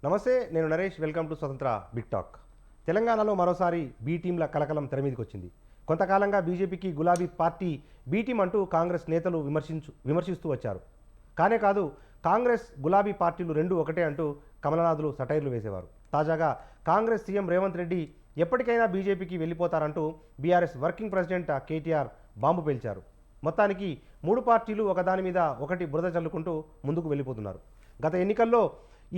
నమస్తే, నేను Naresh. Welcome to స్వతంత్ర బిగ్ టాక్. తెలంగాణలో మరోసారి బీ టీంల కలకలం తెరమీదికి వచ్చింది. కొంతకాలంగా బీజేపీకి గులాబీ పార్టీ బీ టీం అంటూ కాంగ్రెస్ నేతలు విమర్శిస్తూ వచ్చారు. కానే కాదు, కాంగ్రెస్ గులాబీ పార్టీలు రెండు ఒకటే అంటూ కమలనాథులు సటైర్లు వేసేవారు. తాజాగా కాంగ్రెస్ సీఎం రేవంత్ రెడ్డి ఎప్పటికైనా బీజేపీకి వెళ్ళిపోతారంటూ BRS working president KTR bomb పేల్చారు. మొత్తానికి మూడు పార్టీలు ఒకదాని మీద ఒకటి బురద చల్లుకుంటూ ముందుకు వెళ్ళిపోతున్నారు. గత ఎన్నికల్లో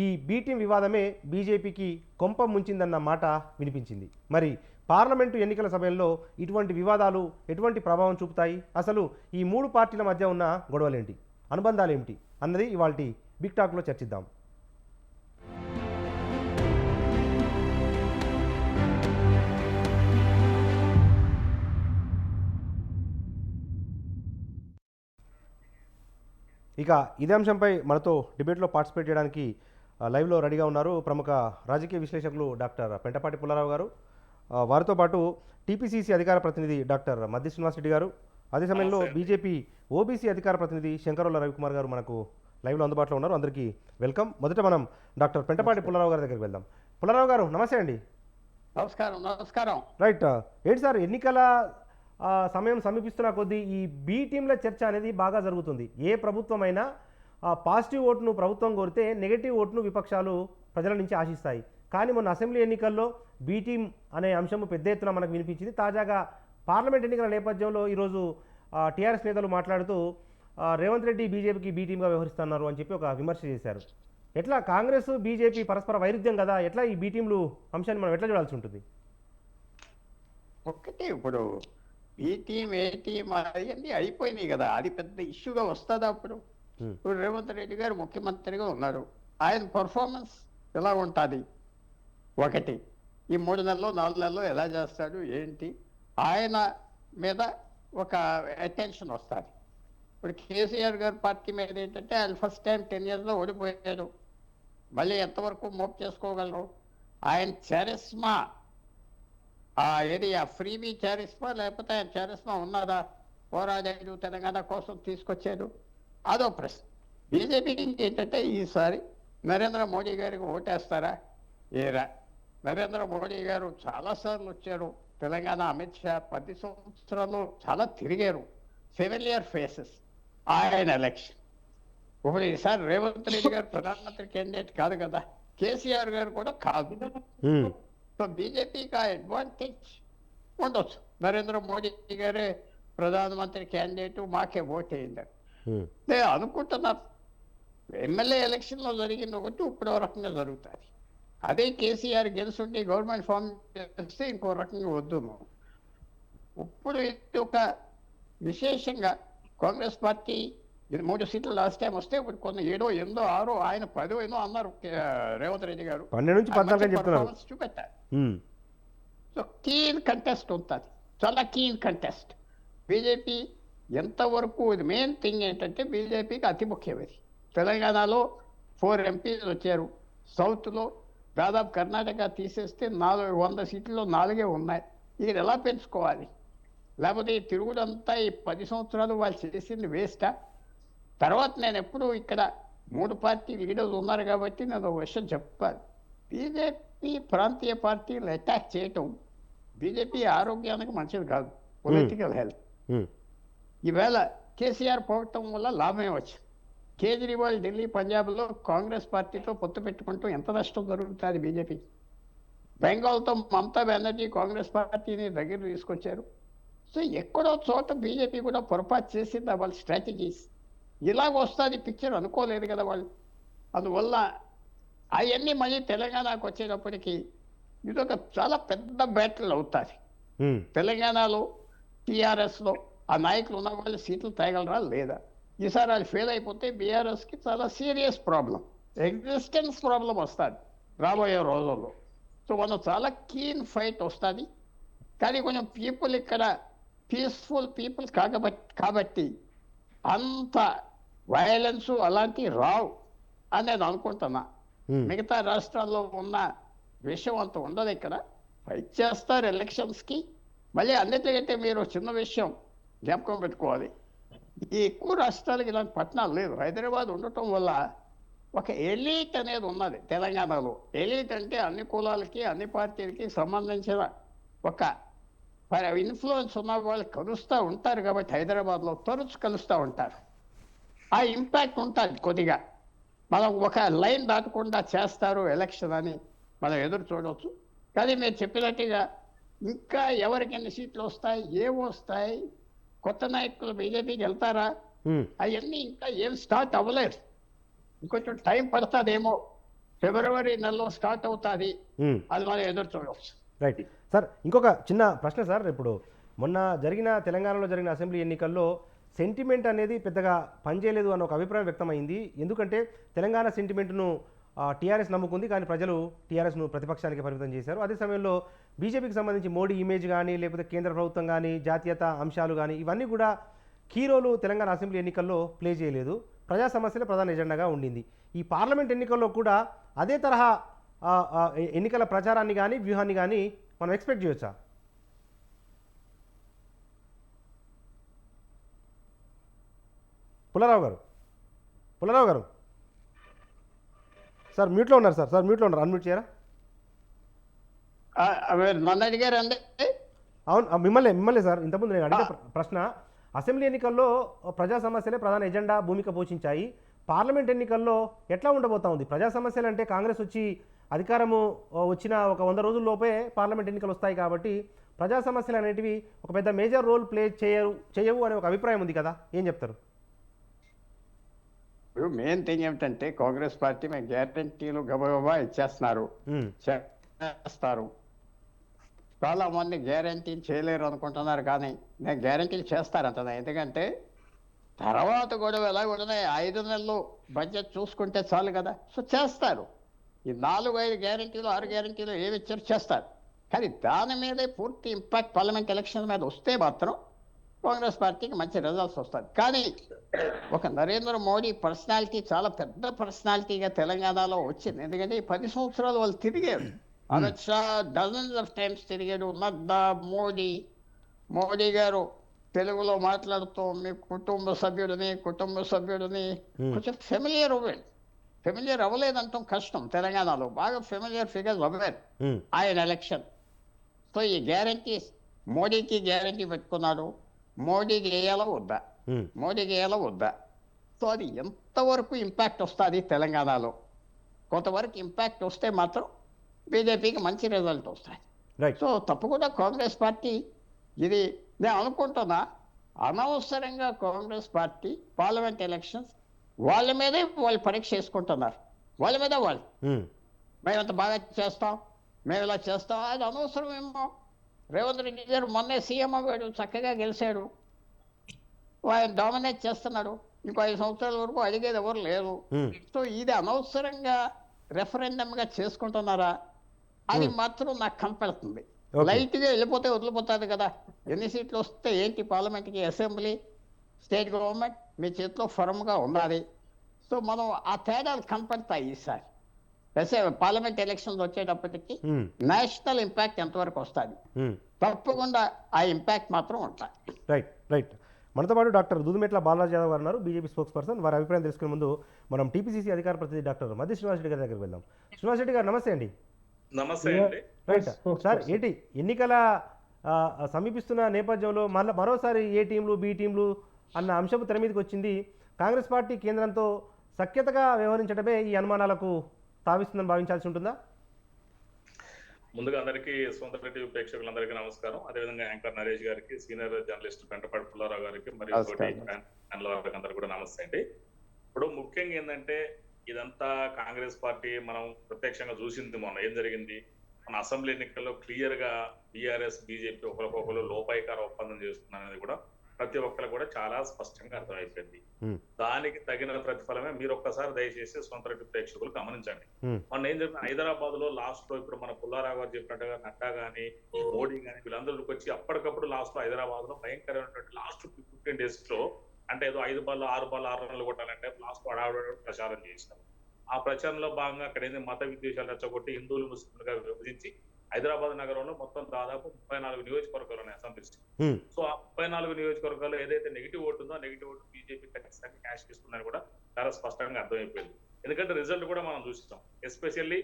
ఈ బీ టీం వివాదమే బీజేపీకి కొంప ముంచిందన్న మాట వినిపించింది. మరి పార్లమెంటు ఎన్నికల సమయంలో ఇటువంటి వివాదాలు ఎటువంటి ప్రభావం చూపుతాయి, అసలు ఈ మూడు పార్టీల మధ్య ఉన్న గొడవలేంటి, అనుబంధాలు ఏమిటి అన్నది ఇవాల్టి బిగ్ టాక్లో చర్చిద్దాం. ఇక ఇదే అంశంపై మనతో డిబేట్లో పార్టిసిపేట్ చేయడానికి లైవ్లో రెడీగా ఉన్నారు ప్రముఖ రాజకీయ విశ్లేషకులు డాక్టర్ పెంటపాటి పుల్లారావు గారు. వారితో పాటు టీపీసీసీ అధికార ప్రతినిధి డాక్టర్ మద్ది శ్రీనివాస్ రెడ్డి గారు, అదే సమయంలో బీజేపీ ఓబీసీ అధికార ప్రతినిధి శంకరుల రవికుమార్ గారు మనకు లైవ్లో అందుబాటులో ఉన్నారు. అందరికీ వెల్కమ్. మొదట మనం డాక్టర్ పెంటపాటి పుల్లారావు గారి దగ్గరికి వెళ్దాం. పుల్లారావు గారు నమస్తే అండి. నమస్కారం. రైట్, ఏంటి సార్, ఎన్నికల సమయం సమీపిస్తున్న కొద్దీ ఈ బీ టీంల చర్చ అనేది బాగా జరుగుతుంది. ఏ ప్రభుత్వమైనా పాజిటివ్ ఓటును ప్రభుత్వం కోరితే నెగటివ్ ఓటును విపక్షాలు ప్రజల నుంచి ఆశిస్తాయి. కానీ మొన్న అసెంబ్లీ ఎన్నికల్లో బీ టీం అనే అంశం పెద్ద ఎత్తున మనకు వినిపించింది. తాజాగా పార్లమెంట్ ఎన్నికల నేపథ్యంలో ఈరోజు టీఆర్ఎస్ నేతలు మాట్లాడుతూ రేవంత్ రెడ్డి బీజేపీకి బీ టీంగా వ్యవహరిస్తున్నారు అని చెప్పి ఒక విమర్శ చేశారు. ఎట్లా కాంగ్రెస్ బీజేపీ పరస్పర వైరుధ్యం కదా, ఎట్లా ఈ బీ టీంలు అంశాన్ని మనం ఎట్లా చూడాల్సి ఉంటుంది? ఒక్కటే ఇప్పుడు ఈ టీం ఏ టీం అవన్నీ అయిపోయినాయి కదా, అది పెద్ద ఇష్యూగా వస్తుందా? ఇప్పుడు రేవంత్ రెడ్డి గారు ముఖ్యమంత్రిగా ఉన్నారు, ఆయన పర్ఫార్మెన్స్ ఎలా ఉంటుంది? ఒకటి ఈ 3 నెలల్లో 4 నెలల్లో ఎలా చేస్తాడు ఏంటి, ఆయన మీద ఒక అటెన్షన్ వస్తుంది. ఇప్పుడు కేసీఆర్ గారి పార్టీ మీద ఏంటంటే ఆయన ఫస్ట్ టైం 10 yearsలో ఓడిపోయాడు, మళ్ళీ ఎంతవరకు మోప్ చేసుకోగలరు? ఆయన చారిస్మా ఏది ఆ ఫ్రీబీ చారిస్మా, లేకపోతే ఆయన చారిస్మా ఉన్నదా? పోరాడాడు, తెలంగాణ కోసం తీసుకొచ్చాడు, అదో ప్రశ్న. బీజేపీకి ఏంటంటే ఈసారి నరేంద్ర మోడీ గారికి ఓటేస్తారా? ఏరా, నరేంద్ర మోడీ గారు చాలాసార్లు వచ్చారు తెలంగాణ. అమిత్ షా 10 సంవత్సరాలు చాలా తిరిగారు, ఫెమిలియర్ ఫేసెస్. ఆయన ఎలక్షన్ ఇప్పుడు ఈసారి రేవంత్ రెడ్డి గారు ప్రధానమంత్రి క్యాండిడేట్ కాదు కదా, కేసీఆర్ గారు కూడా కాదు. సో బీజేపీకి ఆ అడ్వాంటేజ్ ఉండొచ్చు, నరేంద్ర మోడీ గారే ప్రధానమంత్రి క్యాండిడేట్, మాకే ఓటేయిందని నేను అనుకుంటున్నాను. ఎమ్మెల్యే ఎలక్షన్లో జరిగింది ఒకటి, ఇప్పుడు రకంగా జరుగుతుంది. అదే కేసీఆర్ గెలుచుండి గవర్నమెంట్ ఫామ్ చేస్తే ఇంకో రకంగా వద్దు. ఇప్పుడు ఇది ఒక విశేషంగా కాంగ్రెస్ పార్టీ 3 సీట్లు లాస్ట్ టైం వస్తే ఇప్పుడు కొన్ని 7, 8, 6, ఆయన 10 అన్నారు రేవంత్ రెడ్డి గారు. 12 నుంచి 14 చూపెట్టారు. సో కీన్ కంటెస్ట్ ఉంటుంది, చాలా కీన్ కంటెస్ట్. బీజేపీ ఎంతవరకు, ఇది మెయిన్ థింగ్ ఏంటంటే బీజేపీకి అతి ముఖ్యమైనది. తెలంగాణలో 4 MPs వచ్చారు, సౌత్లో దాదాపు కర్ణాటక తీసేస్తే 100 సీట్లలో 4 ఉన్నాయి. ఇది ఎలా పెంచుకోవాలి? లేకపోతే ఈ తిరుగుడంతా ఈ 10 సంవత్సరాలు వాళ్ళు చేసింది వేస్టా? తర్వాత నేను ఎప్పుడు ఇక్కడ 3 పార్టీ లీడర్స్ ఉన్నారు కాబట్టి నేను ఒక విషయం చెప్పాలి. బీజేపీ ప్రాంతీయ పార్టీలు అటాక్ చేయటం బీజేపీ ఆరోగ్యానికి మంచిది కాదు, పొలిటికల్ హెల్త్. ఈవేళ కేసీఆర్ పోవటం వల్ల లాభమే వచ్చింది. కేజ్రీవాల్ ఢిల్లీ, పంజాబ్లో కాంగ్రెస్ పార్టీతో పొత్తు పెట్టుకుంటూ ఎంత నష్టం జరుగుతుంది బీజేపీ. బెంగాల్తో మమతా బెనర్జీ కాంగ్రెస్ పార్టీని దగ్గర తీసుకొచ్చారు. సో ఎక్కడో చోట బీజేపీ కూడా పొరపాటు చేసింది వాళ్ళ స్ట్రాటజీస్. ఇలాగ వస్తుంది పిక్చర్ అనుకోలేదు కదా వాళ్ళు. అందువల్ల అవన్నీ మళ్ళీ తెలంగాణకు వచ్చేటప్పటికి ఇదొక చాలా పెద్ద బ్యాటిల్ అవుతుంది. తెలంగాణలో టీఆర్ఎస్లో ఆ నాయకులు ఉన్న వాళ్ళు సీట్లు తేగలరా లేదా? ఈసారి వాళ్ళు ఫెయిల్ అయిపోతే బీఆర్ఎస్కి చాలా సీరియస్ ప్రాబ్లం, ఎగ్జిస్టెన్స్ ప్రాబ్లం వస్తుంది రాబోయే రోజుల్లో. సో మనం చాలా కీన్ ఫైట్ వస్తుంది. కానీ కొంచెం పీపుల్ ఇక్కడ పీస్ఫుల్ పీపుల్ కాబట్టి అంత వైలెన్స్ అలాంటివి రావు అని నేను అనుకుంటున్నా. మిగతా రాష్ట్రాల్లో ఉన్న విషయం అంత ఉండదు. ఇక్కడ ఫైట్ చేస్తారు ఎలక్షన్స్కి. మళ్ళీ అన్నిటికంటే మీరు చిన్న విషయం జ్ఞాపకం పెట్టుకోవాలి, ఈ ఎక్కువ రాష్ట్రాలకి ఇలాంటి పట్టణాలు లేదు. హైదరాబాద్ ఉండటం వల్ల ఒక ఎలీట్ అనేది ఉన్నది తెలంగాణలో. ఎలీట్ అంటే అన్ని కులాలకి అన్ని పార్టీలకి సంబంధించిన ఒక ఇన్ఫ్లుయెన్స్ ఉన్న వాళ్ళు కలుస్తూ ఉంటారు కాబట్టి హైదరాబాద్లో తరచు కలుస్తూ ఉంటారు. ఆ ఇంపాక్ట్ ఉంటుంది కొద్దిగా. మనం ఒక లైన్ దాటకుండా చేస్తారు ఎలక్షన్ అని మనం ఎదురు చూడవచ్చు. కానీ మీరు చెప్పినట్టుగా ఇంకా ఎవరికి ఎన్ని సీట్లు వస్తాయి, ఏమి వస్తాయి, కొత్త నాయకులు బీజేపీకి వెళ్తారా, అవన్నీ ఇంకా ఏం స్టార్ట్ అవ్వలేదు. ఇంకొంచెం టైం పడుతుందేమో. ఫిబ్రవరి నెలలో స్టార్ట్ అవుతుంది. అది మనం ఎదురు చూడవచ్చు. రైట్ సార్, ఇంకొక చిన్న ప్రశ్న సార్. ఇప్పుడు మొన్న తెలంగాణలో జరిగిన అసెంబ్లీ ఎన్నికల్లో సెంటిమెంట్ అనేది పెద్దగా పనిచేయలేదు అన్న ఒక అభిప్రాయం వ్యక్తమైంది. ఎందుకంటే తెలంగాణ సెంటిమెంట్ను టీఆర్ఎస్ నమ్ముకుంది, కానీ ప్రజలు టీఆర్ఎస్ను ప్రతిపక్షానికి పరిమితం చేశారు. అదే సమయంలో బీజేపీకి సంబంధించి మోడీ ఇమేజ్ కానీ, లేకపోతే కేంద్ర ప్రభుత్వం కానీ, జాతీయత అంశాలు కానీ, ఇవన్నీ కూడా కీ రోలు తెలంగాణ అసెంబ్లీ ఎన్నికల్లో ప్లే చేయలేదు. ప్రజా సమస్యలే ప్రధాన ఎజెండాగా ఉండింది. ఈ పార్లమెంట్ ఎన్నికల్లో కూడా అదే తరహా ఎన్నికల ప్రచారాన్ని కానీ, వ్యూహాన్ని కానీ మనం ఎక్స్పెక్ట్ చేయొచ్చా? పుల్లారావు గారు సార్ మ్యూట్లో ఉన్నారు. సార్ మ్యూట్లో ఉన్నారు, అన్మ్యూట్ చేయరా? నన్ను అడిగారు అండి. అవును, మిమ్మల్ని సార్. ఇంతకుముందు నేను అడిగిన ప్రశ్న, అసెంబ్లీ ఎన్నికల్లో ప్రజా సమస్యలే ప్రధాన ఎజెండా భూమిక పోషించాయి. పార్లమెంట్ ఎన్నికల్లో ఎట్లా ఉండబోతా ఉంది? ప్రజా సమస్యలు అంటే కాంగ్రెస్ వచ్చి అధికారము వచ్చిన ఒక 100 రోజుల్లోపే పార్లమెంట్ ఎన్నికలు వస్తాయి కాబట్టి ప్రజా సమస్యలు అనేటివి ఒక పెద్ద మేజర్ రోల్ ప్లే చేయవు అనే ఒక అభిప్రాయం ఉంది కదా, ఏం చెప్తారు? ఇప్పుడు మెయిన్ థింగ్ ఏమిటంటే కాంగ్రెస్ పార్టీ మేము గ్యారంటీలు గబగబా ఇచ్చేస్తున్నారు, చేస్తారు. చాలా మంది గ్యారంటీలు చేయలేరు అనుకుంటున్నారు, కానీ నేను గ్యారంటీలు చేస్తారంటున్నా. ఎందుకంటే తర్వాత గొడవ ఎలా ఉన్నాయి, 5 నెలలు బడ్జెట్ చూసుకుంటే చాలు కదా. సో చేస్తారు. ఈ 4-5 గ్యారంటీలు 6 గ్యారంటీలు ఏమి ఇచ్చారు చేస్తారు. కానీ దాని మీదే పూర్తి ఇంపాక్ట్ పార్లమెంట్ ఎలక్షన్ మీద వస్తే మాత్రం కాంగ్రెస్ పార్టీకి మంచి రిజల్ట్స్ వస్తుంది. కానీ ఒక నరేంద్ర మోడీ పర్సనాలిటీ చాలా పెద్ద పర్సనాలిటీగా తెలంగాణలో వచ్చింది. ఎందుకంటే ఈ 10 సంవత్సరాలు వాళ్ళు తిరిగారు. Amit Shah dozens of times తిరిగాడు. నడ్డా, మోడీ గారు తెలుగులో మాట్లాడుతూ మీ కుటుంబ సభ్యుడిని కొంచెం ఫెమిలియర్ అవ్వలేదంటాం కష్టం. తెలంగాణలో బాగా ఫెమిలియర్ ఫిగర్స్ అవ్వలేదు ఆయన ఎలక్షన్. సో ఈ గ్యారంటీస్ మోడీకి గ్యారంటీ పెట్టుకున్నాడు. మోడీకి వేయాలా వద్దా? సో అది ఎంతవరకు ఇంపాక్ట్ వస్తుంది తెలంగాణలో? కొంతవరకు ఇంపాక్ట్ వస్తే మాత్రం బీజేపీకి మంచి రిజల్ట్ వస్తాయి. సో తప్పకుండా కాంగ్రెస్ పార్టీ ఇది నేను అనుకుంటున్నా. అనవసరంగా కాంగ్రెస్ పార్టీ పార్లమెంట్ ఎలక్షన్స్ వాళ్ళ మీదే వాళ్ళు పరీక్ష చేసుకుంటున్నారు. వాళ్ళ మీద వాళ్ళు మేము ఎంత బాగా చేస్తాం, మేము ఇలా చేస్తాం, అది అనవసరమేమో. రేవంత్ రెడ్డి గారు మొన్నే సీఎం అవ్వాడు, చక్కగా గెలిచాడు, ఆయన డామినేట్ చేస్తున్నాడు. ఇంకో 5 సంవత్సరాల వరకు అడిగేది ఎవరు లేరు. సో ఇది అనవసరంగా రెఫరెండంగా చేసుకుంటున్నారా అది మాత్రం నాకు కనపడుతుంది. లైట్గా వెళ్ళిపోతే వదిలిపోతుంది కదా. ఎన్ని సీట్లు వస్తే ఏంటి పార్లమెంట్కి, అసెంబ్లీ, స్టేట్ గవర్నమెంట్ మీ చేతిలో ఫర్మ్గా ఉన్నది. సో మనం ఆ తేడాలు కనపడతాయి ఈసారి. పార్లమెంట్ ఎలక్షన్స్ వచ్చేటప్పటికి నేషనల్ ఇంపాక్ట్ ఎంతవరకు వస్తుంది, తప్పకుండా ఆ ఇంపాక్ట్ మాత్రం ఉంటాయి. రైట్. మనతో పాటు డాక్టర్ దుదుమెట్ల బాలరాజు యాదవ్ గారు ఉన్నారు, బీజేపీ స్పోక్స్ పర్సన్. వారి అభిప్రాయం తెలుసుకునే ముందు మనం టీపీసీసీ అధికార ప్రతినిధి డాక్టర్ మధ్య శ్రీనివాస్ రెడ్డి గారి దగ్గరికి వెళ్దాం. శ్రీనివాస్ రెడ్డి గారు నమస్తే అండి. నమస్తే అండి. రైట్ సార్, ఏంటి ఎన్నికల సమీపిస్తున్న నేపథ్యంలో మరోసారి ఏ టీంలు బి టీంలు అన్న అంశం తెర మీదకి వచ్చింది. కాంగ్రెస్ పార్టీ కేంద్రంతో సఖ్యతగా వ్యవహరించడమే ఈ అనుమానాలకు తావిస్తుందని భావించాల్సి ఉంటుందా? ముందుగా అందరికీ స్వంత టీవీ ప్రేక్షకులందరికీ నమస్కారం. అదేవిధంగా యాంకర్ నరేష్ గారికి, సీనియర్ జర్నలిస్ట్ పెంటపాటి పుల్లారావు గారికి మరియు వారికి అందరూ కూడా నమస్తే అండి. ఇప్పుడు ముఖ్యంగా ఏంటంటే ఇదంతా కాంగ్రెస్ పార్టీ మనం ప్రత్యక్షంగా చూసింది. మొన్న ఏం జరిగింది, మన అసెంబ్లీ ఎన్నికల్లో క్లియర్ గా బీఆర్ఎస్ బీజేపీ ఒకరికొకరు లోపాయికార ఒప్పందం చేస్తుందనేది కూడా ప్రతి ఒక్కరు కూడా చాలా స్పష్టంగా అర్థమైపోయింది. దానికి తగిన ప్రతిఫలమే మీరు ఒక్కసారి దయచేసి సొంత ప్రేక్షకులు గమనించండి. మొన్న ఏం జరిగింది, హైదరాబాద్ లో లాస్ట్ లో ఇప్పుడు మన పుల్లారావు గారు చెప్పినట్టుగా నడ్డా గానీ మోడీ గానీ వీళ్ళందరికీ వచ్చి అప్పటికప్పుడు లాస్ట్ లో హైదరాబాద్ లో భయంకరమైనటువంటి లాస్ట్ 15 days లో, అంటే ఏదో 5 బాల్ 6 బాల్ 6 రన్లు కొట్టాలంటే లాస్ట్ అడావిడ ప్రచారం చేసినారు. ఆ ప్రచారంలో భాగంగా అక్కడ ఏంది మత విద్వేషాలు రెచ్చగొట్టి హిందువులు ముస్లింలుగా విభజించి హైదరాబాద్ నగరంలో మొత్తం దాదాపు 34 నియోజకవర్గాలు ఉన్నాయి అసెంబ్లీ. సో ఆ 34 నియోజకవర్గాల్లో ఏదైతే నెగిటివ్ ఓటు ఉందో ఆ నెగిటివ్ ఓటు బీజేపీ ఖచ్చితంగా క్యాష్ తీసుకుందని కూడా చాలా స్పష్టంగా అర్థమైపోయింది. ఎందుకంటే రిజల్ట్ కూడా మనం చూస్తాం. ఎస్పెషల్లీ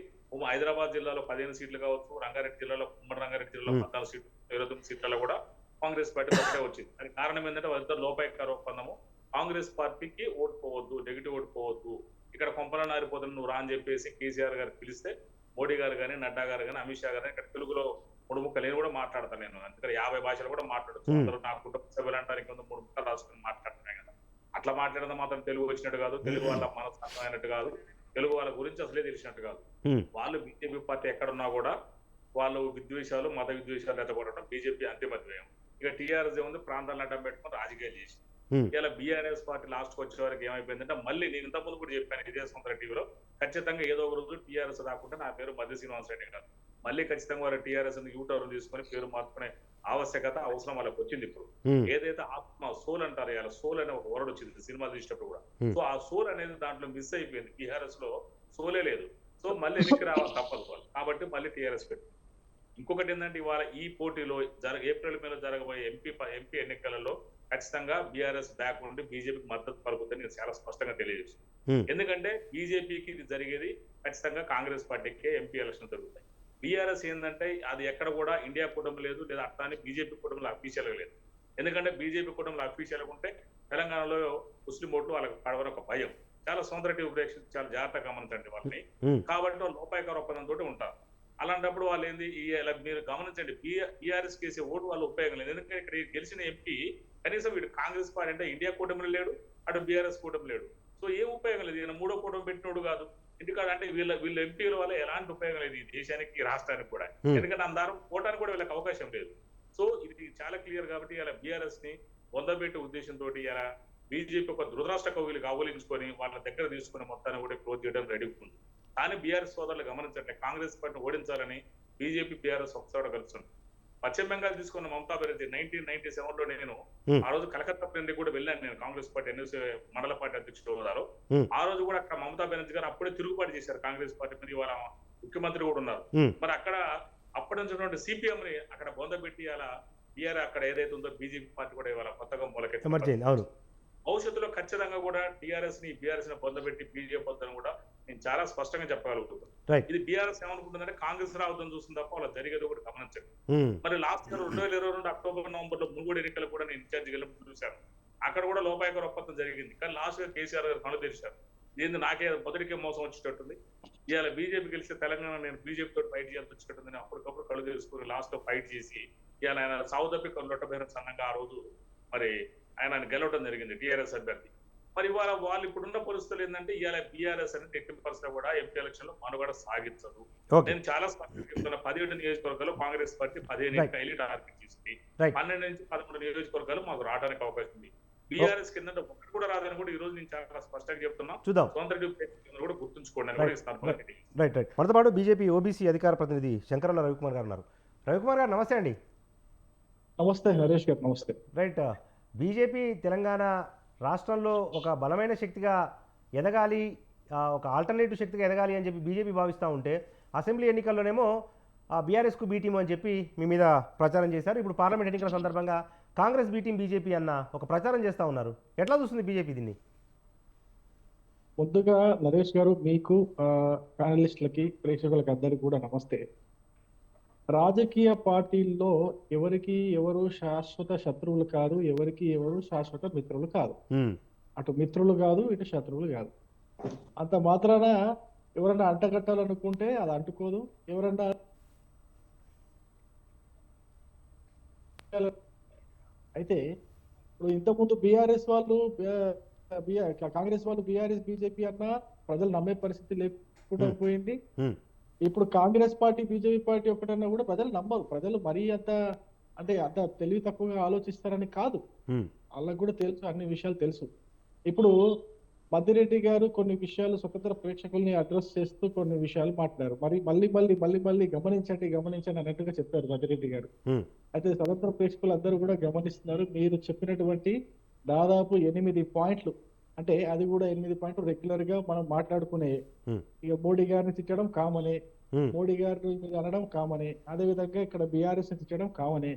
హైదరాబాద్ జిల్లాలో 15 సీట్లు కావచ్చు, రంగారెడ్డి జిల్లాలో ఉమ్మడి రంగారెడ్డి జిల్లాలో 14 సీట్లు, 29 సీట్లలో కూడా కాంగ్రెస్ పార్టీ ఒకటే వచ్చింది. అది కారణం ఏంటంటే వాళ్ళిద్దరు లోపాయకార ఒప్పందము. కాంగ్రెస్ పార్టీకి ఓటు పోవద్దు, నెగిటివ్ ఓటు పోవద్దు, ఇక్కడ కొంపల నారిపోతుంది నువ్వు రా అని చెప్పేసి కేసీఆర్ గారు పిలిస్తే మోడీ గారు కానీ, నడ్డా గారు కానీ, అమిత్ షా గారు ఇక్కడ తెలుగులో 3 ముక్కలు నేను కూడా మాట్లాడతాను. నేను అందుకని 50 భాషలు కూడా మాట్లాడచ్చు. అందరూ నా కుటుంబ సభ్యులు అంటారు, ఇంకొంత 3 ముక్కలు రాసుకుని మాట్లాడుతున్నాయి కదా. అట్లా మాట్లాడడం మాత్రం తెలుగు వచ్చినట్టు కాదు, తెలుగు వాళ్ళ మనసు అర్థమైనట్టు కాదు, తెలుగు వాళ్ళ గురించి అసలే తెలిసినట్టు కాదు. వాళ్ళు బీజేపీ పార్టీ ఎక్కడున్నా కూడా వాళ్ళు విద్వేషాలు, మత విద్వేషాలు ఎత్తగొట్టడం బీజేపీ అంతిమ ధ్యేయం. ఇక టీఆర్ఎస్ ఏముంది, ప్రాంతాలను అడ్డం పెట్టుకుని రాజకీయాలు చేసి ఇలా బీఆర్ఎస్ పార్టీ లాస్ట్ వచ్చే వరకు ఏమైపోయిందంటే, మళ్ళీ నేను ఇంతకుముందు కూడా చెప్పాను ఇదే సొంత టీవీలో, ఖచ్చితంగా ఏదో ఒక రోజు టీఆర్ఎస్ రాకుండా నా పేరు మధ్య శ్రీనివాస్ రెడ్డి కాదు, మళ్ళీ ఖచ్చితంగా వారు టీఆర్ఎస్ యూటర్న్ తీసుకొని పేరు మార్చుకునే ఆవశ్యకత అవసరం వాళ్ళకి వచ్చింది. ఇప్పుడు ఏదైతే ఆత్మ సోల్ అంటారు, ఇలా సోల్ అనే ఒక వర్డ్ వచ్చింది సినిమా చూసినప్పుడు కూడా. సో ఆ సోల్ అనేది దాంట్లో మిస్ అయిపోయింది. టీఆర్ఎస్ లో సోలే లేదు. సో మళ్ళీ ఎన్నిక రావాలి తప్పదు వాళ్ళు, కాబట్టి మళ్ళీ టీఆర్ఎస్ పెట్టి. ఇంకొకటి ఏంటంటే, ఇవాళ ఈ పోటీలో ఏప్రిల్ మేలో జరగబోయే ఎంపీ ఎన్నికలలో ఖచ్చితంగా బీఆర్ఎస్ బ్యాక్ నుండి బీజేపీకి మద్దతు పలుకుతుందని నేను చాలా స్పష్టంగా తెలియజేస్తాను. ఎందుకంటే బీజేపీకి ఇది జరిగేది ఖచ్చితంగా కాంగ్రెస్ పార్టీకే ఎంపీ ఎలక్షన్ జరుగుతాయి. బీఆర్ఎస్ ఏంటంటే అది ఎక్కడ కూడా ఇండియా కూటమి లేదు, లేదా అట్లానే బీజేపీ కూటమిలో అఫీషియల్గా లేదు. ఎందుకంటే బీజేపీ కూటమిలో అఫీషియల్గా ఉంటే తెలంగాణలో ముస్లిం ఓట్లు వాళ్ళకి పడవని ఒక భయం. చాలా సొంతటి ప్రేక్షకులు చాలా జాగ్రత్తగా గమనించండి వాళ్ళని. కాబట్టి వాళ్ళు లోపాయకార ఒప్పందంతో ఉంటారు. అలాంటప్పుడు వాళ్ళు ఏంది, మీరు గమనించండి, బీఆర్ఎస్ కేసే ఓటు వాళ్ళు ఉపయోగం లేదు. ఎందుకంటే ఇక్కడ గెలిచిన ఎంపీ కనీసం వీడు కాంగ్రెస్ పార్టీ అంటే ఇండియా కూటమిలో లేడు, అటు బీఆర్ఎస్ కూటమి లేడు. సో ఏం ఉపయోగం లేదు, ఈయన 3వ కూటమి పెట్టినోడు కాదు. ఎందుకంటే వీళ్ళ ఎంపీల వల్ల ఎలాంటి ఉపయోగం లేదు ఈ దేశానికి, రాష్ట్రానికి కూడా. ఎందుకంటే అందరూ ఓటానికి కూడా వీళ్ళకి అవకాశం లేదు. సో ఇది చాలా క్లియర్. కాబట్టి ఇలా బీఆర్ఎస్ ని పొందబెట్టే ఉద్దేశంతో ఇలా బీజేపీ ఒక దురదృష్ట కౌగిలికి అవలించుకొని వాళ్ళ దగ్గర తీసుకుని మొత్తాన్ని కూడా క్లోజ్ చేయడం రెడీ ఉంది. కానీ బీఆర్ఎస్ సోదరులు గమనించండి, కాంగ్రెస్ పార్టీని ఓడించాలని బీజేపీ బీఆర్ఎస్ ఒకసారి కలుస్తుంది. పశ్చిమ బెంగాల్ తీసుకున్న మమతా బెనర్జీ 1997లో నేను ఆ రోజు కలకత్తా నుండి కూడా వెళ్ళాను. నేను కాంగ్రెస్ పార్టీ ఎన్ఎస్ మండల పార్టీ అధ్యక్షుడు హోదాలో. ఆ రోజు కూడా అక్కడ మమతా బెనర్జీ గారు అప్పుడే తిరుగుబాటు చేశారు కాంగ్రెస్ పార్టీ మీద. ఇవాళ ముఖ్యమంత్రి కూడా ఉన్నారు. మరి అక్కడ అప్పటి నుంచి సిపిఎం ని అక్కడ బొందబెట్టి అలా బీఆర్ అక్కడ ఏదైతే ఉందో బీజేపీ పార్టీ కూడా ఇవాళ కొత్తగా మొలకెత్తి భవిష్యత్తులో ఖచ్చితంగా కూడా టీఆర్ఎస్ ని బీఆర్ఎస్ ని పొందబెట్టి బీజేపీ వద్దని కూడా నేను చాలా స్పష్టంగా చెప్పగలుగుతున్నాను. ఇది బీఆర్ఎస్ ఏమనుకుంటుందంటే కాంగ్రెస్ రావద్దని చూస్తుంది తప్ప అలా జరిగేది ఒకటి గమనించండి. మరి లాస్ట్ ఇయర్ 2022 అక్టోబర్ నవంబర్ లో మునుగోడు ఎన్నికలు కూడా నేను ఇన్ఛార్జ్ వెళ్ళినప్పుడు చూశాను. అక్కడ కూడా లోపాయకార ఒప్పందం జరిగింది. కానీ లాస్ట్ ఇయర్ కేసీఆర్ గారు కళ్ళు తెరిచారు. దీన్ని నాకే మొదటికే మోసం వచ్చేటట్టుంది, ఇవాళ బీజేపీ గెలిస్తే తెలంగాణ నేను బీజేపీ తోటి ఫైట్ చేయాల్సి వచ్చేటట్టుందని అప్పటికప్పుడు కళ్ళు తెలుసుకుని లాస్ట్ లో ఫైట్ చేసి ఇవాళ ఆయన సౌదప్పి కొల్లొట్టబోయిన సన్నంగా ఆ రోజు మరి ఆయన గెలవడం జరిగింది టీఆర్ఎస్ అభ్యర్థి. మరి ఇవాళ వాళ్ళు ఇప్పుడున్న పరిస్థితులు ఏంటంటే ఇవాళ బీఆర్ఎస్ అనేది 80% కూడా ఎంపీ ఎలక్షన్ లో మనుగడ సాగించదు. నేను చాలా స్పష్టంగా చెప్తున్నా, 17 నియోజకవర్గాలు కాంగ్రెస్ పార్టీ 15 వెళ్ళి టార్గెట్ చేసింది. 12 నుంచి 13 నియోజకవర్గాలు మాకు రావడానికి అవకాశం ఉంది. బీఆర్ఎస్ కింద ఒకటి కూడా రాదని కూడా ఈ రోజు నేను చాలా స్పష్టంగా చెప్తున్నా. కూడా గుర్తుంచుకోండి. మనతో పాటు బీజేపీ ఓబీసీ అధికార ప్రతినిధి శంకరల రవికుమార్ గారు ఉన్నారు. రవికుమార్ గారు నమస్తే అండి. నమస్తే నరేష్ గారు. నమస్తే. రైట్, బీజేపీ తెలంగాణ రాష్ట్రంలో ఒక బలమైన శక్తిగా ఎదగాలి, ఒక ఆల్టర్నేటివ్ శక్తిగా ఎదగాలి అని చెప్పి బీజేపీ భావిస్తూ ఉంటే, అసెంబ్లీ ఎన్నికల్లోనేమో బీఆర్ఎస్కు బీ టీం అని చెప్పి మీ మీద ప్రచారం చేశారు. ఇప్పుడు పార్లమెంట్ ఎన్నికల సందర్భంగా కాంగ్రెస్ బీ టీం బీజేపీ అన్న ఒక ప్రచారం చేస్తూ ఉన్నారు. ఎట్లా చూస్తుంది బీజేపీ దీన్ని? ముందుగా నరేష్ గారు, మీకు ప్యానలిస్టులకి ప్రేక్షకులకి అందరికీ కూడా నమస్తే. రాజకీయ పార్టీల్లో ఎవరికి ఎవరు శాశ్వత శత్రువులు కాదు, ఎవరికి ఎవరు శాశ్వత మిత్రులు కాదు. అటు మిత్రులు కాదు, ఇటు శత్రువులు కాదు. అంత మాత్రాన ఎవరన్నా అంటగట్టాలనుకుంటే అది అంటుకోదు. ఎవరన్నా అయితే ఇప్పుడు ఇంతకుముందు బీఆర్ఎస్ వాళ్ళు కాంగ్రెస్ వాళ్ళు బీఆర్ఎస్ బీజేపీ అన్న ప్రజలు నమ్మే పరిస్థితి లేకుండా పోయింది. ఇప్పుడు కాంగ్రెస్ పార్టీ బీజేపీ పార్టీ ఒకటన్నా కూడా ప్రజలు నమ్మరు. ప్రజలు మరీ అంత తెలివి తక్కువగా ఆలోచిస్తారని కాదు, వాళ్ళకు కూడా తెలుసు, అన్ని విషయాలు తెలుసు. ఇప్పుడు మద్దిరెడ్డి గారు కొన్ని విషయాలు స్వతంత్ర ప్రేక్షకుల్ని అడ్రస్ చేస్తూ కొన్ని విషయాలు మాట్లాడారు. మరి మళ్ళీ గమనించండి అన్నట్టుగా చెప్పారు మద్దిరెడ్డి గారు. అయితే స్వతంత్ర ప్రేక్షకులు అందరూ కూడా గమనిస్తున్నారు. మీరు చెప్పినటువంటి దాదాపు 8 పాయింట్లు, అంటే అది కూడా 8 పాయింట్లు రెగ్యులర్ గా మనం మాట్లాడుకునే. ఇక మోడీ గారిని తిట్టడం కామనే, మోడీ గారిని అనడం కామనే, అదే విధంగా ఇక్కడ బీఆర్ఎస్ ని తిట్టడం కామనే.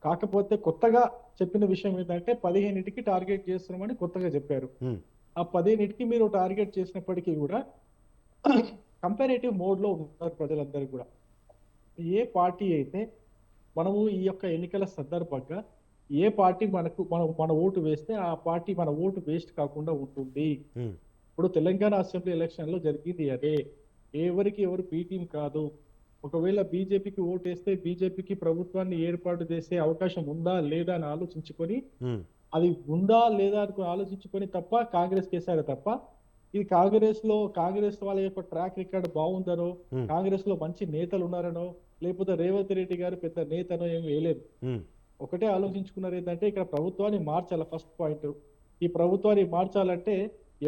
కాకపోతే కొత్తగా చెప్పిన విషయం ఏంటంటే 15కి టార్గెట్ చేస్తున్నామని కొత్తగా చెప్పారు. ఆ 15కి మీరు టార్గెట్ చేసినప్పటికీ కూడా కంపారేటివ్ మోడ్ లో ఉన్నారు ప్రజలందరూ కూడా. ఏ పార్టీ అయితే మనము ఈ యొక్క ఎన్నికల సందర్భంగా ఏ పార్టీ మన ఓటు వేస్తే ఆ పార్టీ మన ఓటు వేస్ట్ కాకుండా ఉంటుంది. ఉమ్, ఇప్పుడు తెలంగాణ అసెంబ్లీ ఎలక్షన్ లో జరిగింది అదే. ఎవరు బీ టీం కాదు. ఒకవేళ బీజేపీకి ఓటేస్తే బీజేపీకి ప్రభుత్వాన్ని ఏర్పాటు చేసే అవకాశం ఉందా లేదా అని ఆలోచించుకొని, ఉమ్, అది ఉందా లేదా అని ఆలోచించుకొని తప్ప కాంగ్రెస్ కేసారు తప్ప, ఇది కాంగ్రెస్ వాళ్ళ యొక్క ట్రాక్ రికార్డ్ బాగుందనో, ఉమ్, కాంగ్రెస్ లో మంచి నేతలు ఉన్నారనో, లేకపోతే రేవంత్ రెడ్డి గారు పెద్ద నేతనో ఏం వేయలేదు. ఉమ్, ఒకటే ఆలోచించుకున్నారు ఏంటంటే ఇక్కడ ప్రభుత్వాన్ని మార్చాల. ఫస్ట్ పాయింట్, ఈ ప్రభుత్వాన్ని మార్చాలంటే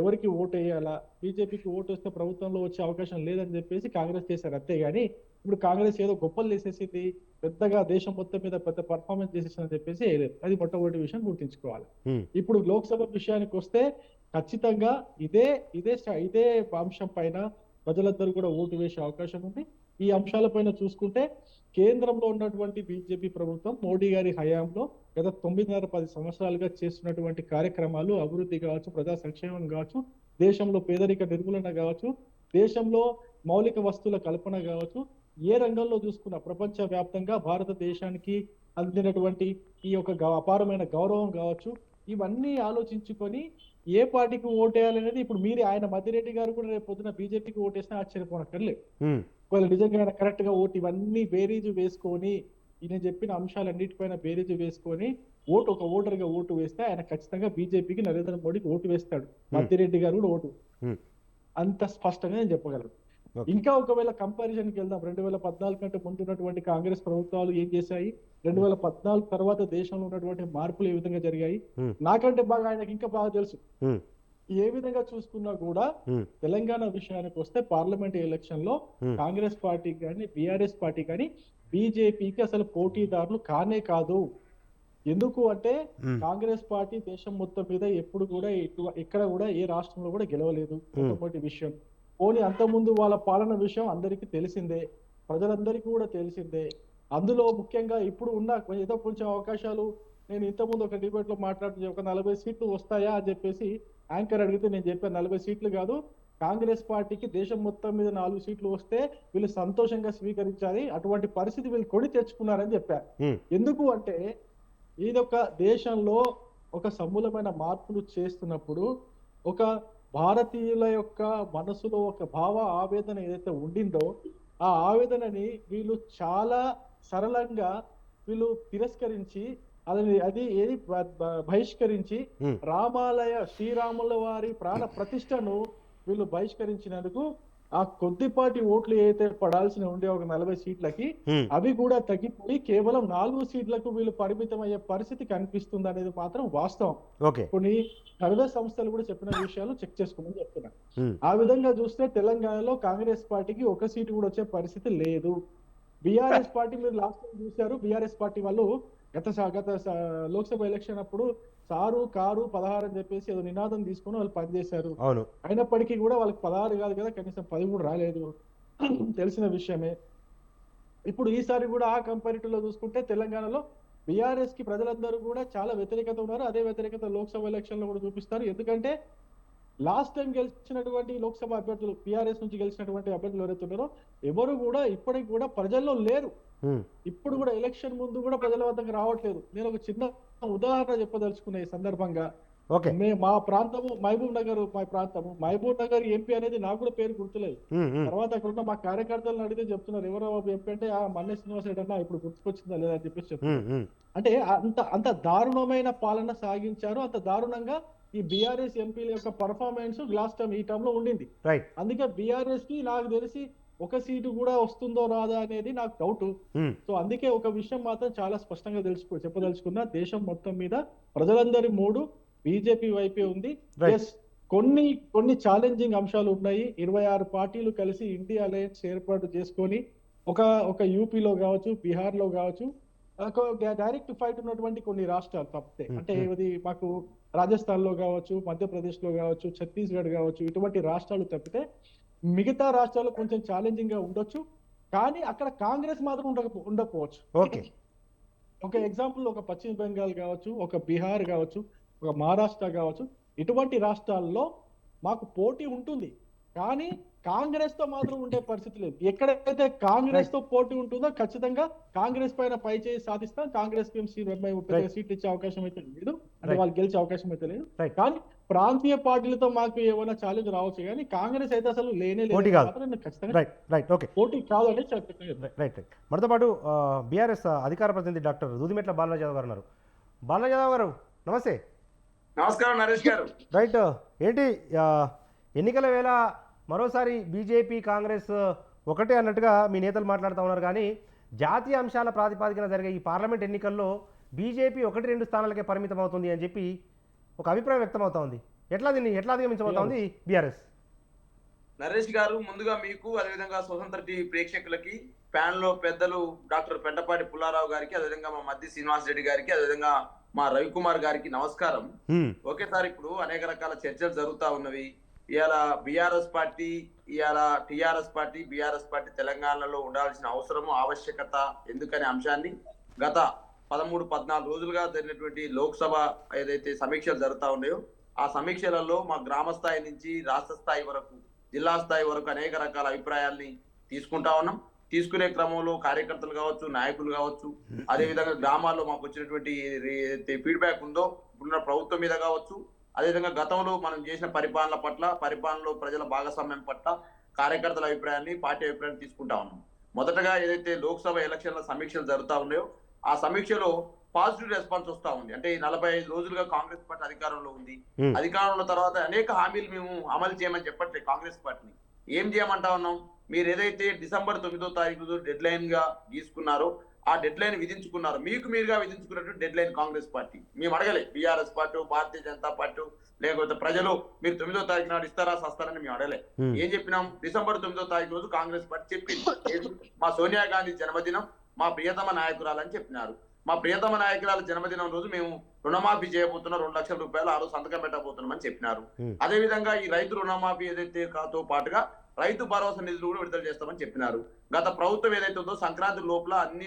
ఎవరికి ఓటు వేయాలా, బీజేపీకి ఓటు వస్తే ప్రభుత్వంలో వచ్చే అవకాశం లేదని చెప్పేసి కాంగ్రెస్ చేశారు. అంతేగాని ఇప్పుడు కాంగ్రెస్ ఏదో గొప్పలు చేసేసింది, పెద్దగా దేశం మొత్తం మీద పెద్ద పర్ఫార్మెన్స్ చేసేసిందని చెప్పేసి వేయలేదు. అది మొట్టమొదటి విషయం గుర్తుంచుకోవాలి. ఉమ్, ఇప్పుడు లోక్సభ విషయానికి వస్తే ఖచ్చితంగా ఇదే అంశం పైన ప్రజలందరూ కూడా ఓటు వేసే అవకాశం ఉంది. ఈ అంశాలపైన చూసుకుంటే కేంద్రంలో ఉన్నటువంటి బీజేపీ ప్రభుత్వం మోడీ గారి హయాంలో గత 9.5-10 సంవత్సరాలుగా చేస్తున్నటువంటి కార్యక్రమాలు, అభివృద్ధి కావచ్చు, ప్రజా సంక్షేమం కావచ్చు, దేశంలో పేదరిక నిర్మూలన కావచ్చు, దేశంలో మౌలిక వస్తువుల కల్పన కావచ్చు, ఏ రంగంలో చూసుకున్నా ప్రపంచ వ్యాప్తంగా భారతదేశానికి అందినటువంటి ఈ యొక్క అపారమైన గౌరవం కావచ్చు, ఇవన్నీ ఆలోచించుకొని ఏ పార్టీకి ఓటేయాలనేది ఇప్పుడు ఆయన మధ్యరెడ్డి గారు కూడా రేపు పొద్దున బీజేపీకి ఓటేసినా ఆశ్చర్యపోనక్కర్లేదు. ఉమ్, వాళ్ళు నిజంగా కరెక్ట్ గా ఓటు ఇవన్నీ బేరీజు వేసుకొని, ఈయన చెప్పిన అంశాలన్నిటిపైన బేరీజు వేసుకొని ఒక ఓటర్ గా ఓటు వేస్తే ఆయన ఖచ్చితంగా బీజేపీకి, నరేంద్ర మోడీకి ఓటు వేస్తాడు. మధ్యరెడ్డి గారు కూడా ఓటు ఉమ్, అంత స్పష్టంగా నేను చెప్పగలను. ఓకే. ఇంకా ఒకవేళ కంపారిజన్కి వెళ్దాం, 2014 కంటే ముందు ఉన్నటువంటి కాంగ్రెస్ ప్రభుత్వాలు ఏం చేశాయి, 2014 తర్వాత దేశంలో ఉన్నటువంటి మార్పులు ఏ విధంగా జరిగాయి, ఉమ్, నాకంటే బాగా ఆయనకి ఇంకా బాగా తెలుసు. ఉమ్, ఏ విధంగా చూసుకున్నా కూడా ఉమ్, తెలంగాణ విషయానికి వస్తే పార్లమెంట్ ఎలక్షన్ లో Hmm. కాంగ్రెస్ పార్టీ కానీ బీఆర్ఎస్ పార్టీ కానీ బీజేపీకి అసలు పోటీదారులు కానే కాదు. ఎందుకు అంటే Hmm. కాంగ్రెస్ పార్టీ దేశం మొత్తం మీద ఎప్పుడు కూడా ఎక్కడ కూడా ఏ రాష్ట్రంలో కూడా గెలవలేదు. మొట్టమొదటి విషయం. పోనీ అంతకుముందు వాళ్ళ పాలన విషయం అందరికీ తెలిసిందే, ప్రజలందరికీ కూడా తెలిసిందే. అందులో ముఖ్యంగా ఇప్పుడు ఉన్న ఏదో కొంచెం అవకాశాలు, నేను ఇంతకుముందు ఒక డిబేట్ లో మాట్లాడుతూ ఒక 40 సీట్లు వస్తాయా అని చెప్పేసి యాంకర్ అడిగితే నేను చెప్పాను 40 సీట్లు కాదు, కాంగ్రెస్ పార్టీకి దేశం మొత్తం మీద 4 సీట్లు వస్తే వీళ్ళు సంతోషంగా స్వీకరించాలి, అటువంటి పరిస్థితి వీళ్ళు కొని తెచ్చుకున్నారని చెప్పారు. ఉమ్, ఎందుకు అంటే ఇదొక దేశంలో ఒక సమూలమైన మార్పులు చేస్తున్నప్పుడు ఒక భారతీయుల యొక్క మనసులో ఒక భావ ఆవేదన ఏదైతే ఉండిందో ఆ ఆవేదనని వీళ్ళు చాలా సరళంగా వీళ్ళు తిరస్కరించి అది ఏది బహిష్కరించి ఉమ్, శ్రీరాముల వారి ప్రాణ ప్రతిష్టను వీళ్ళు బహిష్కరించినందుకు ఆ కొద్దిపాటి ఓట్లు ఏదైతే పడాల్సిన ఉండే ఒక 40 సీట్లకి ఉమ్, అవి కూడా తగ్గిపోయి కేవలం 4 సీట్లకు వీళ్ళు పరిమితం అయ్యే పరిస్థితి కనిపిస్తుంది అనేది మాత్రం వాస్తవం. ఓకే. కొన్ని సర్వే సంస్థలు కూడా చెప్పిన విషయాలు చెక్ చేసుకోమని చెప్తున్నా. ఉమ్, ఆ విధంగా చూస్తే తెలంగాణలో కాంగ్రెస్ పార్టీకి ఒక సీటు కూడా వచ్చే పరిస్థితి లేదు. బీఆర్ఎస్ పార్టీ మీరు లాస్ట్ టైం చూశారు, బీఆర్ఎస్ పార్టీ వాళ్ళు గత లోక్సభ ఎలక్షన్ అప్పుడు కారు 16 అని చెప్పేసి ఏదో నినాదం తీసుకుని వాళ్ళు పనిచేశారు. అవును. అయినప్పటికీ కూడా వాళ్ళకి 16 కాదు కదా, కనీసం 10 కూడా రాలేదు, తెలిసిన విషయమే. ఇప్పుడు ఈసారి కూడా ఆ కంపారిటివ్ లో చూసుకుంటే తెలంగాణలో బీఆర్ఎస్ కి ప్రజలందరూ కూడా చాలా వ్యతిరేకత ఉన్నారు. అదే వ్యతిరేకత లోక్సభ ఎలక్షన్ లో కూడా చూపిస్తారు. ఎందుకంటే లాస్ట్ టైం గెలిచినటువంటి లోక్సభ అభ్యర్థులు, బీఆర్ఎస్ నుంచి గెలిచినటువంటి అభ్యర్థులు ఎవరైతే ఉన్నారో ఎవరు కూడా ఇప్పటికి కూడా ప్రజల్లో లేరు. ఉమ్, ఇప్పుడు కూడా ఎలక్షన్ ముందు కూడా ప్రజల వద్దకు రావట్లేదు. నేను ఒక చిన్న ఉదాహరణ చెప్పదలుచుకున్నా ఈ సందర్భంగా. ఓకే. మా ప్రాంతము మహబూబ్ నగర్, మహబూబ్ నగర్ ఎంపీ అనేది నాకు కూడా పేరు గుర్తులేదు. ఉమ్, ఉమ్, తర్వాత అక్కడ ఉన్న మా కార్యకర్తలను అడిగితే చెప్తున్నారు ఎవరో ఎంపీ అంటే మన్నే శ్రీనివాస్ రెడ్డి అన్న ఇప్పుడు గుర్తుకొచ్చిందా లేదా అని చెప్పేసి చెప్తున్నారు. ఉమ్, ఉమ్, అంటే అంత దారుణమైన పాలన సాగించారు. అంత దారుణంగా ఈ బీఆర్ఎస్ ఎంపీల యొక్క పర్ఫార్మెన్స్ లాస్ట్ టైం ఈ టైం లో ఉండింది. రైట్. అందుకే బీఆర్ఎస్ కి నాకు తెలిసి ఒక సీటు కూడా వస్తుందో రాదా అనేది నాకు డౌట్. ఉమ్, సో అందుకే ఒక విషయం మాత్రం చాలా స్పష్టంగా చెప్పదలుచుకున్నా, దేశం మొత్తం మీద ప్రజలందరి మూడు బీజేపీ వైపే ఉంది. Right. ఎస్, కొన్ని ఛాలెంజింగ్ అంశాలు ఉన్నాయి. 26 పార్టీలు కలిసి ఇండియా అలయన్స్ ఏర్పాటు చేసుకొని ఒక యూపీలో కావచ్చు, బీహార్ లో కావచ్చు, డైరెక్ట్ ఫైట్ ఉన్నటువంటి కొన్ని రాష్ట్రాలు తప్పితే, అంటే ఇది మాకు రాజస్థాన్ లో కావచ్చు, మధ్యప్రదేశ్ లో కావచ్చు, ఛత్తీస్గఢ్ కావచ్చు, ఇటువంటి రాష్ట్రాలు తప్పితే మిగతా రాష్ట్రాలు కొంచెం ఛాలెంజింగ్ గా ఉండొచ్చు. కానీ అక్కడ కాంగ్రెస్ మాత్రం ఉండకపోవచ్చు. ఓకే. ఒక ఎగ్జాంపుల్ ఒక పశ్చిమ బెంగాల్ కావచ్చు, ఒక బీహార్ కావచ్చు, ఒక మహారాష్ట్ర కావచ్చు, ఇటువంటి రాష్ట్రాల్లో మాకు పోటీ ఉంటుంది. కానీ కాంగ్రెస్ తో మాత్రం ఉండే పరిస్థితి లేదు. ఎక్కడైతే కాంగ్రెస్ తో పోటీ ఉంటుందో ఖచ్చితంగా కాంగ్రెస్ పైన పై చేయి సాధిస్తాం. కాంగ్రెస్ కి సీట్లు ఇచ్చే అవకాశం అయితే లేదు, అంటే వాళ్ళు గెలిచే అవకాశం అయితే లేదు. Right. కానీ ప్రాంతీయ పార్టీలతో మాకు ఏమైనా ఛాలెంజ్ రావచ్చు, కానీ కాంగ్రెస్ అయితే అసలు లేనే పోటీ లేదు. కాదు. మాత్రం నేను ఖచ్చితంగా రైట్ ఓకే పోటీ కాదు అని చెప్తాను. రైట్ మనతో పాటు బీఆర్ఎస్ అధికార ప్రతినిధి డాక్టర్ దూదిమెట్ల బాలరాజు యాదవ్ గారు ఉన్నారు. బాలరాజు యాదవ్ గారు నమస్తే. నమస్కారం నరేష్ గారు. రైట్ ఏంటి ఎన్నికల వేళ మరోసారి బీజేపీ కాంగ్రెస్ ఒకటే అన్నట్టుగా మీ నేతలు మాట్లాడుతూ ఉన్నారు, కానీ జాతీయ అంశాల ప్రాతిపాదికన జరిగే ఈ పార్లమెంట్ ఎన్నికల్లో బీజేపీ 1-2 స్థానాలకే పరిమితం అవుతుంది అని చెప్పి ఒక అభిప్రాయం వ్యక్తం అవుతా ఉంది. ఎట్లా అధిగమించబోతా ఉంది బీఆర్ఎస్? నరేష్ గారు, ముందుగా మీకు అదేవిధంగా స్వతంత్ర టీవీ ప్రేక్షకులకి, ప్యానల్ లో పెద్దలు డాక్టర్ పెంటపాటి పుల్లారావు గారికి, అదేవిధంగా మా మద్ది శ్రీనివాస్ రెడ్డి గారికి, అదేవిధంగా మా రవికుమార్ గారికి నమస్కారం. ఒకేసారి ఇప్పుడు అనేక రకాల చర్చలు జరుగుతా ఉన్నవి. ఇవాళ బీఆర్ఎస్ పార్టీ, ఇవాళ టిఆర్ఎస్ పార్టీ, బీఆర్ఎస్ పార్టీ తెలంగాణలో ఉండాల్సిన అవసరము, ఆవశ్యకత ఎందుకనే అంశాన్ని గత 13-14 రోజులుగా జరిగినటువంటి లోక్సభ ఏదైతే సమీక్షలు జరుగుతా ఉన్నాయో ఆ సమీక్షలలో మా గ్రామ స్థాయి నుంచి రాష్ట్ర స్థాయి వరకు, జిల్లా స్థాయి వరకు అనేక రకాల అభిప్రాయాల్ని తీసుకుంటా ఉన్నాం. తీసుకునే క్రమంలో కార్యకర్తలు కావచ్చు, నాయకులు కావచ్చు, అదేవిధంగా గ్రామాల్లో మాకు వచ్చినటువంటి ఫీడ్బ్యాక్ ఉందో ఇప్పుడున్న ప్రభుత్వం మీద కావచ్చు, అదేవిధంగా గతంలో మనం చేసిన పరిపాలన పట్ల, పరిపాలనలో ప్రజల భాగస్వామ్యం పట్ల కార్యకర్తల అభిప్రాయాన్ని, పార్టీ అభిప్రాయాన్ని తీసుకుంటా ఉన్నాం. మొదటగా ఏదైతే లోక్సభ ఎలక్షన్ల సమీక్షలు జరుగుతా ఉన్నాయో ఆ సమీక్షలో పాజిటివ్ రెస్పాన్స్ వస్తా ఉంది. అంటే 45 రోజులుగా కాంగ్రెస్ పార్టీ అధికారంలో ఉంది. అధికారంలో తర్వాత అనేక హామీలు మేము అమలు చేయమని చెప్పట్లేదు. కాంగ్రెస్ పార్టీని ఏం చేయమంటా ఉన్నాం? మీరు ఏదైతే డిసెంబర్ 9వ తారీఖు డెడ్ లైన్ గా గీసుకున్నారో ఆ డెడ్ లైన్ విధించుకున్నారు. మీకు మీరుగా విధించుకున్నట్టు డెడ్ లైన్ కాంగ్రెస్ పార్టీ. మేము అడగలే BRS party, Bharatiya Janata party, లేకపోతే ప్రజలు మీరు 9వ తారీఖు నాడు ఇస్తారా సస్తారని మేము అడగలే. ఏం చెప్పినాం? డిసెంబర్ 9వ తారీఖు రోజు కాంగ్రెస్ పార్టీ చెప్పింది మా సోనియా గాంధీ జన్మదినం, మా ప్రియతమ నాయకురాలని చెప్పినారు. మా ప్రియతమ నాయకురాల జన్మదినం రోజు మేము రుణమాఫీ చేయబోతున్నాం, 2 లక్షల రూపాయలు ఆ రోజు సంతకం పెట్టబోతున్నామని చెప్పినారు. అదే విధంగా ఈ రైతు రుణమాఫీ ఏదైతే తో పాటుగా రైతు భరోసా నిధులు కూడా విడుదల చేస్తామని చెప్పినారు. గత ప్రభుత్వం ఏదైతే ఉందో సంక్రాంతి లోపల అన్ని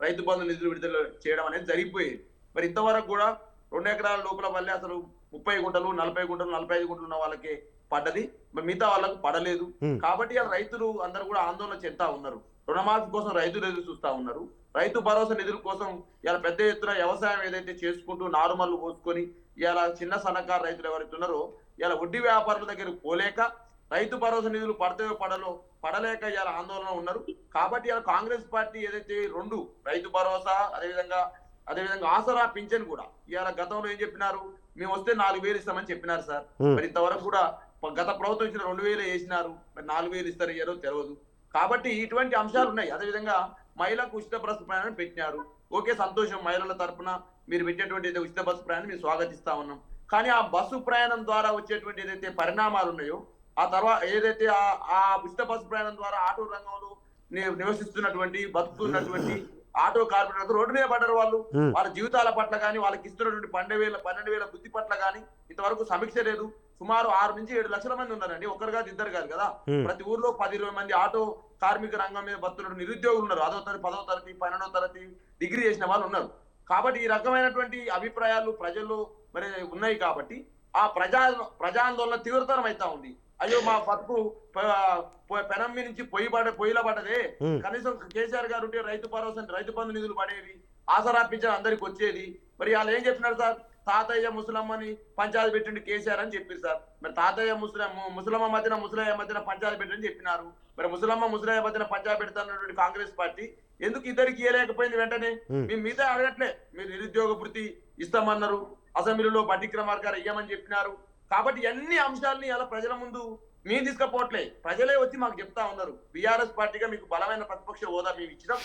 రైతు బంధు నిధులు విడుదల చేయడం అనేది జరిగిపోయేది. మరి ఇంతవరకు కూడా 2 ఎకరాల లోపల వల్లే అసలు 30 గుంటలు, 40 గుంటలు, 45 గుంటలు ఉన్న వాళ్ళకి పడ్డది, మిగతా వాళ్ళకు పడలేదు. కాబట్టి రైతులు అందరూ కూడా ఆందోళన చెందుతా ఉన్నారు. రుణమాఫీ కోసం రైతులు ఎదురు చూస్తా ఉన్నారు. రైతు భరోసా నిధుల కోసం ఇలా పెద్ద ఎత్తున వ్యవసాయం ఏదైతే చేసుకుంటూ నారుమల్లు పోసుకొని ఇలా చిన్న సన్నకారు రైతులు ఎవరైతే ఉన్నారో ఇలా వడ్డీ వ్యాపారుల దగ్గర పోలేక, రైతు భరోసా నిధులు పడతాయో పడలేక ఇలా ఆందోళన ఉన్నారు. కాబట్టి ఇలా కాంగ్రెస్ పార్టీ ఏదైతే 2 రైతు భరోసా, అదేవిధంగా ఆసరా పింఛన్ కూడా ఇవాళ గతంలో ఏం చెప్పినారు? మేము వస్తే 4,000 ఇస్తామని చెప్పినారు సార్. మరి ఇంతవరకు కూడా గత ప్రభుత్వం ఇచ్చిన 2,000 వేసినారు, మరి 4,000 ఇస్తారు ఇయ్యారో తెలియదు. కాబట్టి ఇటువంటి అంశాలు ఉన్నాయి. అదేవిధంగా మహిళలకు ఉచిత బస్సు ప్రయాణం పెట్టినారు. ఓకే, సంతోషం. మహిళల తరఫున మీరు పెట్టేటువంటి ఉచిత బస్సు ప్రయాణం మేము స్వాగతిస్తా ఉన్నాం. కానీ ఆ బస్సు ప్రయాణం ద్వారా వచ్చేటువంటి ఏదైతే పరిణామాలు ఉన్నాయో, ఆ తర్వాత ఏదైతే ఆ ఉచిత బస్సు ప్రయాణం ద్వారా ఆటో రంగంలో నివసిస్తున్నటువంటి, బతుకుతున్నటువంటి ఆటో కార్మికులు రోడ్డు మీద పడ్డారు. వాళ్ళ జీవితాల పట్ల కానీ, వాళ్ళకి ఇస్తున్నటువంటి 12,000 వృత్తి పట్ల కానీ ఇంతవరకు సమీక్ష లేదు. సుమారు 6 నుంచి 7 లక్షల మంది ఉన్నారండి. ఒకరు కాదు, ఇద్దరు కాదు కదా. ప్రతి ఊర్లో 10-20 మంది ఆటో కార్మిక రంగం మీద బతున్న నిరుద్యోగులు ఉన్నారు. 10వ తరగతి, 12వ తరగతి డిగ్రీ చేసిన వాళ్ళు ఉన్నారు. కాబట్టి ఈ రకమైనటువంటి అభిప్రాయాలు ప్రజల్లో మరి ఉన్నాయి. కాబట్టి ఆ ప్రజాందోళన తీవ్రతరం అవుతా ఉంది. అయ్యో మా బతుకు పెనం మీద నుంచి పొయ్యిలో పడ్డదే, కనీసం కేసీఆర్ గారు ఉంటే రైతు భరోసా, రైతు బంధు నిధులు పడేవి, ఆసరా పింఛన్ అందరికి వచ్చేది. మరి వాళ్ళు ఏం చెప్పినారు సార్? తాతయ్య ముసలమ్మని పంచాయతీ పెట్టిండి కేసీఆర్ అని చెప్పారు సార్. మరి తాతయ్య ముసలమ్మ మధ్యన, ముసలయ్య మధ్యన పంచాయతీ పెట్టని చెప్పినారు. మరి ముసలయ్య మధ్యన పంచాయతీ పెడతానటువంటి కాంగ్రెస్ పార్టీ ఎందుకు ఇద్దరికి ఇవ్వలేకపోయింది? వెంటనే మేము మిగతా అడగట్లే. మీరు నిరుద్యోగ వృత్తి ఇస్తామన్నారు, అసెంబ్లీలో బడ్డీ క్రమార్ గారు ఇయ్యమని చెప్పినారు. కాబట్టి అన్ని అంశాలని అలా ప్రజల ముందు మేము తీసుకపోవట్లే, ప్రజలే వచ్చి మాకు చెప్తా ఉన్నారు. బీఆర్ఎస్ పార్టీగా మీకు బలమైన ప్రతిపక్ష హోదా మేము ఇచ్చినాం,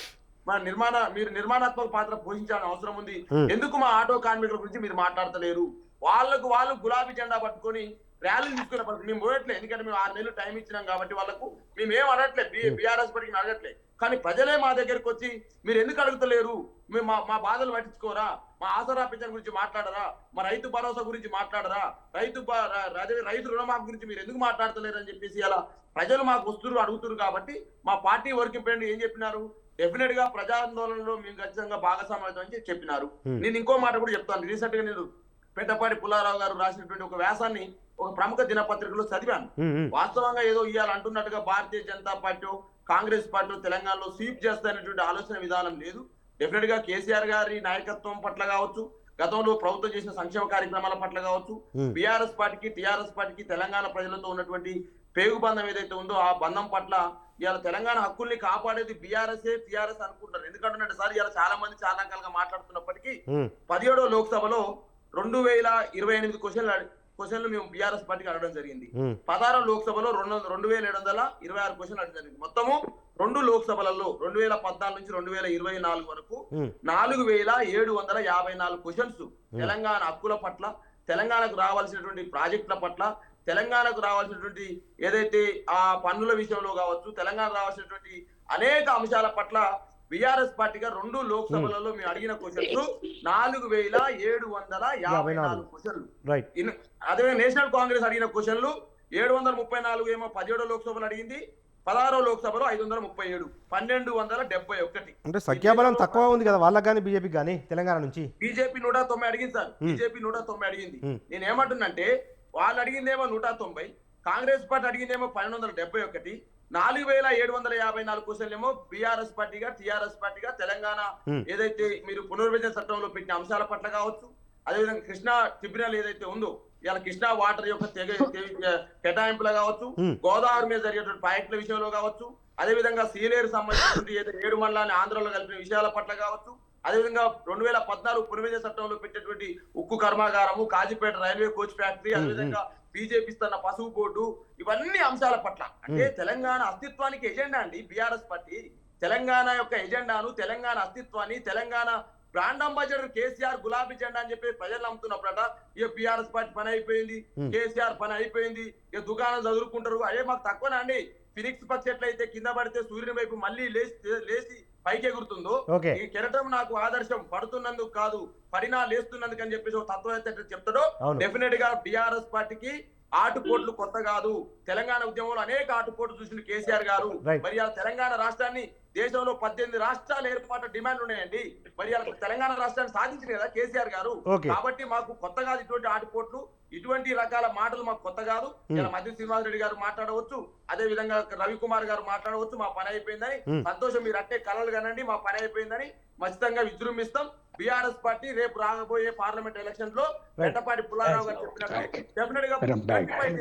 మీరు నిర్మాణాత్మక పాత్ర పోషించాల్సిన అవసరం ఉంది. ఎందుకు మా ఆటో కార్మికుల గురించి మీరు మాట్లాడతలేరు? వాళ్ళు గులాబీ జెండా పట్టుకొని ర్యాలీలు తీసుకునే పరిస్థితి మేము పోయట్లే. ఎందుకంటే మేము 6 నెలలు టైం ఇచ్చినాం కాబట్టి వాళ్ళకు మేమేం అడగట్లే, బీఆర్ఎస్ పార్టీకి అడగట్లే. కానీ ప్రజలే మా దగ్గరికి వచ్చి మీరు ఎందుకు అడుగుతలేరు, మేము మా బాధలు పట్టించుకోరా, మా ఆసరా పింఛన్ గురించి మాట్లాడరా, మా రైతు భరోసా గురించి మాట్లాడరా, రైతు రుణమాఫీ గురించి మీరు ఎందుకు మాట్లాడతలేరు అని చెప్పేసి అలా ప్రజలు మాకు వస్తున్నారు, అడుగుతున్నారు. కాబట్టి మా పార్టీ వర్కింగ్ ప్రెసిడెంట్ ఏం చెప్పినారు? డెఫినెట్ గా ప్రజాందోళనలో మేము ఖచ్చితంగా భాగస్వామ్యం అని చెప్పినారు. నేను ఇంకో మాట కూడా చెప్తాను. రీసెంట్ గా నేను పెంటపాటి పుల్లారావు గారు రాసినటువంటి ఒక వ్యాసాన్ని ఒక ప్రముఖ దినపత్రికలో చదివాను. వాస్తవంగా ఏదో ఇవాళ అంటున్నట్టుగా భారతీయ జనతా పార్టీ కాంగ్రెస్ పార్టీ తెలంగాణలో స్వీప్ చేస్తారనేటువంటి ఆలోచన విధానం లేదు. డెఫినెట్ గా కేసీఆర్ గారి నాయకత్వం పట్ల కావచ్చు, గతంలో ప్రభుత్వం చేసిన సంక్షేమ కార్యక్రమాల పట్ల కావచ్చు, బీఆర్ఎస్ పార్టీకి టీఆర్ఎస్ పార్టీకి తెలంగాణ ప్రజలతో ఉన్నటువంటి పేగు బంధం ఏదైతే ఉందో ఆ బంధం పట్ల ఇవాళ తెలంగాణ హక్కుల్ని కాపాడేది బీఆర్ఎస్ టీఆర్ఎస్ అనుకుంటారు. ఎందుకంటే సార్ ఇవాళ చాలా మంది చాలా రకాలుగా మాట్లాడుతున్నప్పటికీ 17వ లోక్సభలో 2028 క్వశ్చన్లు మేము బీఆర్ఎస్ పార్టీకి అడగడం జరిగింది. 16వ లోక్సభలో 2726 క్వశ్చన్లు అడగడం జరిగింది. మొత్తము 2 లోక్సభలలో 2014 నుంచి 2024 వరకు 4754 క్వశ్చన్స్ తెలంగాణ హక్కుల పట్ల, తెలంగాణకు రావాల్సినటువంటి ప్రాజెక్టుల పట్ల, తెలంగాణకు రావాల్సినటువంటి ఏదైతే ఆ పన్నుల విషయంలో కావచ్చు, తెలంగాణ రావాల్సినటువంటి అనేక అంశాల పట్ల బీఆర్ఎస్ పార్టీగా 2 లోక్సభలలో మేము అడిగిన క్వశ్చన్స్ 4754 క్వశ్చన్లు. అదే నేషనల్ కాంగ్రెస్ అడిగిన క్వశ్చన్లు 734 ఏమో 17వ లోక్సభలో అడిగింది, 16వ లోక్సభలో 537, 1271. అంటే సంఖ్యాబలం తక్కువ ఉంది కదా వాళ్ళకి కానీ బీజేపీకి కానీ తెలంగాణ నుంచి. బీజేపీ 190 అడిగింది సార్, బీజేపీ 190 అడిగింది. నేను ఏమంటున్నంటే వాళ్ళు అడిగిందేమో 190, కాంగ్రెస్ పార్టీ అడిగిందేమో 1271, 4754 క్వశ్చన్లు ఏమో బీఆర్ఎస్ పార్టీగా టీఆర్ఎస్ పార్టీగా తెలంగాణ ఏదైతే మీరు పునర్విభజన చట్టంలో పెట్టిన అంశాల పట్ల కావచ్చు, అదేవిధంగా కృష్ణా ట్రిబ్యునల్ ఏదైతే ఉందో ఇలా కృష్ణా వాటర్ యొక్క కేటాయింపులు కావచ్చు, గోదావరి మీద జరిగేటువంటి ప్రాజెక్టుల విషయంలో కావచ్చు, అదేవిధంగా సీలేరు సంబంధించినటువంటి 7 మండలాన్ని ఆంధ్రలో కలిపిన విషయాల పట్ల కావచ్చు, అదేవిధంగా 2014 పునర్విభజన చట్టంలో పెట్టేటువంటి ఉక్కు కర్మాగారము, కాజీపేట రైల్వే కోచ్ ఫ్యాక్టరీ, అదేవిధంగా బీజేపీ ఇస్తున్న పసుపు బోర్డు, ఇవన్నీ అంశాల పట్ల అంటే తెలంగాణ అస్తిత్వానికి ఎజెండా అండి బీఆర్ఎస్ పార్టీ. తెలంగాణ యొక్క ఎజెండాను, తెలంగాణ అస్తిత్వాన్ని, తెలంగాణ బ్రాండ్ అంబాసిడర్ కేసీఆర్ గులాబీ జెండా అని చెప్పి ప్రజలు నమ్ముతున్నప్పుడట ఇక బీఆర్ఎస్ పార్టీ పని అయిపోయింది, కేసీఆర్ పని అయిపోయింది, ఇక దుకాణం చదువుకుంటారు. అదే మాకు తక్కువనా అండి? ఫినిక్స్ పక్షి ఎట్లయితే కింద పడితే సూర్యుని వైపు మళ్ళీ లేచి పైకి ఎగురుతుందో, ఈ కెరటం నాకు ఆదర్శం, పడుతున్నందుకు కాదు పడినా లేస్తున్నందుకు అని చెప్పేసి ఒక తత్వవేత్త చెప్తాడో డెఫినెట్ గా బీఆర్ఎస్ పార్టీకి ఆటుపోట్లు కొత్త కాదు. తెలంగాణ ఉద్యమంలో అనేక ఆటుపోట్లు చూసిన కేసీఆర్ గారు. మరి ఆ తెలంగాణ రాష్ట్రాన్ని దేశంలో 18 రాష్ట్రాల ఏర్పాటు డిమాండ్ ఉన్నాయండి. మరి తెలంగాణ రాష్ట్రాన్ని సాధించింది కదా కేసీఆర్ గారు. కాబట్టి మాకు కొత్త కాదు ఇటువంటి ఆటుపోట్లు, ఇటువంటి రకాల మాటలు మాకు కొత్త కాదు. ఇలా మధ్య శ్రీనివాసరెడ్డి గారు మాట్లాడవచ్చు, అదే విధంగా రవికుమార్ గారు మాట్లాడవచ్చు, మా పని అయిపోయిందని. సంతోషం, మీరు అట్టే కలలు కనండి, మా పని అయిపోయిందని ఖచ్చితంగా విజృంభిస్తాం. బీఆర్ఎస్ పార్టీ రేపు రాబోయే పార్లమెంట్ ఎలక్షన్ లో పెంటపాటి పుల్లారావు గారు చెప్పినట్టు డెఫినెట్ గా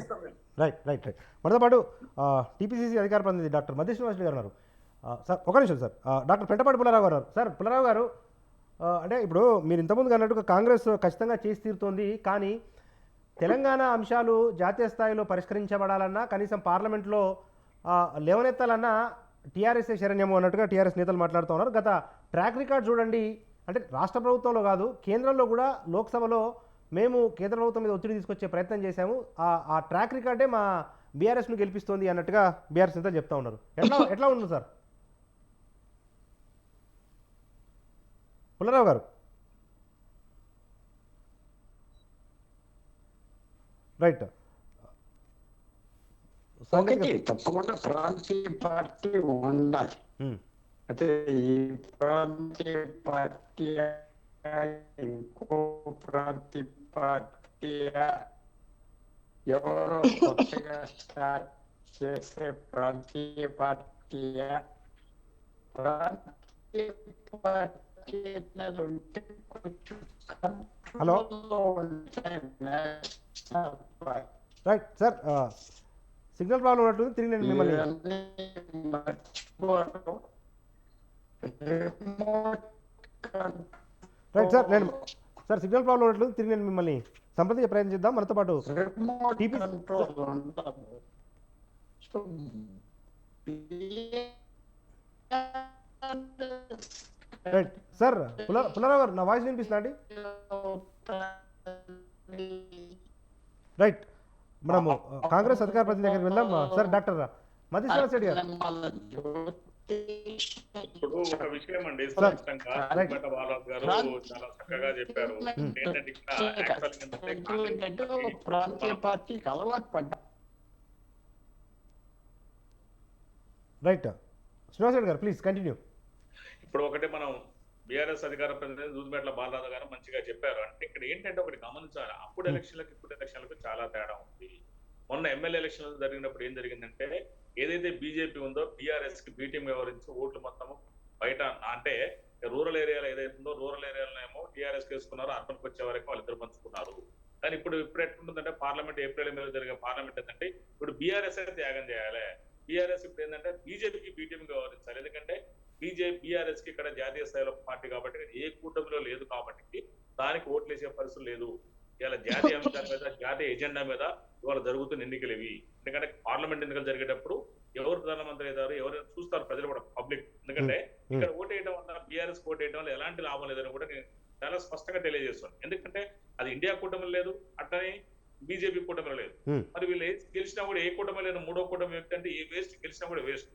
ఇస్తాం. రైట్. మనతో పాటు టీపీసీసీ అధికార ప్రతినిధి డాక్టర్ మధ్య శ్రీనివాసరెడ్డి గారు ఉన్నారు. సార్ ఒక నిమిషం సార్. డాక్టర్ పెంటపాటి పుల్లారావు గారు. సార్ పుల్లారావు గారు, అంటే ఇప్పుడు మీరు ఇంతకుముందు అన్నట్టుగా కాంగ్రెస్ ఖచ్చితంగా చేసి తీరుతోంది, కానీ తెలంగాణ అంశాలు జాతీయ స్థాయిలో పరిష్కరించబడాలన్నా, కనీసం పార్లమెంట్లో లేవనెత్తాలన్నా టీఆర్ఎస్ శరణ్యము అన్నట్టుగా టీఆర్ఎస్ నేతలు మాట్లాడుతూ ఉన్నారు. గత ట్రాక్ రికార్డ్ చూడండి, అంటే రాష్ట్ర ప్రభుత్వంలో కాదు కేంద్రంలో కూడా లోక్సభలో మేము కేంద్ర ప్రభుత్వం మీద ఒత్తిడి తీసుకొచ్చే ప్రయత్నం చేశాము, ఆ ట్రాక్ రికార్డే మా బీఆర్ఎస్ను గెలిపిస్తోంది అన్నట్టుగా బీఆర్ఎస్ నేతలు చెప్తా ఉన్నారు. ఎట్లా ఉంది సార్ పుల్లారావు గారు? రైట్. ఒకటి తప్పకుండా ప్రాంతీయ పార్టీ ఉండాలి. అయితే ఈ ప్రాంతీయ పార్టీ ఇంకో ప్రాంతీయ పార్టీ ఎవరో కొత్తగా స్టార్ట్ చేసే ప్రాంతీయ పార్టీ ఉంటే కొంచెం hello right sir, signal problem ఉన్నట్టుంది, తిరిగి నేను మిమ్మల్ని రైట్ సార్ సిగ్నల్ ప్రాబ్లం ఉన్నట్టుంది, తిరిగి నేను మిమ్మల్ని సంప్రదించే ప్రయత్నం చేద్దాం. మనతో పాటు రైట్ సార్ పుల్లారావు గారు, నా వాయిస్ వినిపిస్తుందా అండి? రైట్, మనము కాంగ్రెస్ అధికార ప్రతినిధి దగ్గరికి వెళ్దాం. సార్ డాక్టర్ మధ్య శ్రీనివాసరెడ్డి గారు. ఇప్పుడు ఒక విషయం అండి, స్పష్టంగా బాలరాజు గారు చాలా చక్కగా చెప్పారు. ప్రాంతీయ పార్టీకి అలవాటు పడ్డా. రైట్ శ్రీనివాసరెడ్డి గారు, ప్లీజ్ కంటిన్యూ. ఇప్పుడు ఒకటి మనం బీఆర్ఎస్ అధికార ప్రతినిధి దూదిమెట్ల బాలరాజు గారు మంచిగా చెప్పారు. అంటే ఇక్కడ ఏంటంటే ఒకటి గమనించాలి, అప్పుడు ఎలక్షన్లకు ఇప్పుడు ఎలక్షన్లకు చాలా తేడా ఉంది. మొన్న ఎమ్మెల్యే ఎలక్షన్లు జరిగినప్పుడు ఏం జరిగిందంటే ఏదైతే బీజేపీ ఉందో బీఆర్ఎస్ కి బీటీఎం వ్యవహరించి ఓట్లు మొత్తము బయట అంటే రూరల్ ఏరియాలో ఏదైతే ఉందో రూరల్ ఏరియాలో ఏమో టీఆర్ఎస్ వేసుకున్నారు, అర్బన్కి వచ్చే వరకు వాళ్ళు ఇద్దరు పంచుకున్నారు. కానీ ఇప్పుడు ఎట్లుంటుందంటే పార్లమెంట్ ఏప్రిల్ 8 జరిగే పార్లమెంట్ ఏంటంటే ఇప్పుడు బీఆర్ఎస్ అయితే త్యాగం చేయాలి. బీఆర్ఎస్ ఇప్పుడు ఏంటంటే బీజేపీకి బీటీఎం వ్యవహరించాలి. ఎందుకంటే బీఆర్ఎస్ కి ఇక్కడ జాతీయ స్థాయిలో పార్టీ కాబట్టి ఏ కూటమిలో లేదు కాబట్టి దానికి ఓట్లు వేసే పరిస్థితి లేదు. ఇలా జాతీయ అంశాల మీద జాతీయ ఎజెండా మీద ఇవాళ జరుగుతున్న ఎన్నికలు ఇవి. ఎందుకంటే పార్లమెంట్ ఎన్నికలు జరిగేటప్పుడు ఎవరు ప్రధానమంత్రి అవుతారు ఎవరు చూస్తారు ప్రజలు కూడా పబ్లిక్. ఎందుకంటే ఇక్కడ ఓటేయడం వల్ల బీఆర్ఎస్ ఓటేయడం వల్ల ఎలాంటి లాభం లేదని కూడా నేను చాలా స్పష్టంగా తెలియజేస్తాను. ఎందుకంటే అది ఇండియా కూటమిలో లేదు, అట్లనే బీజేపీ కూటమిలో లేదు. మరి వీళ్ళు గెలిచినా కూడా ఏ కూటమి లేదు, మూడో కూటమి వ్యక్తి అంటే ఏ వేస్ట్ గెలిచినా కూడా వేస్ట్.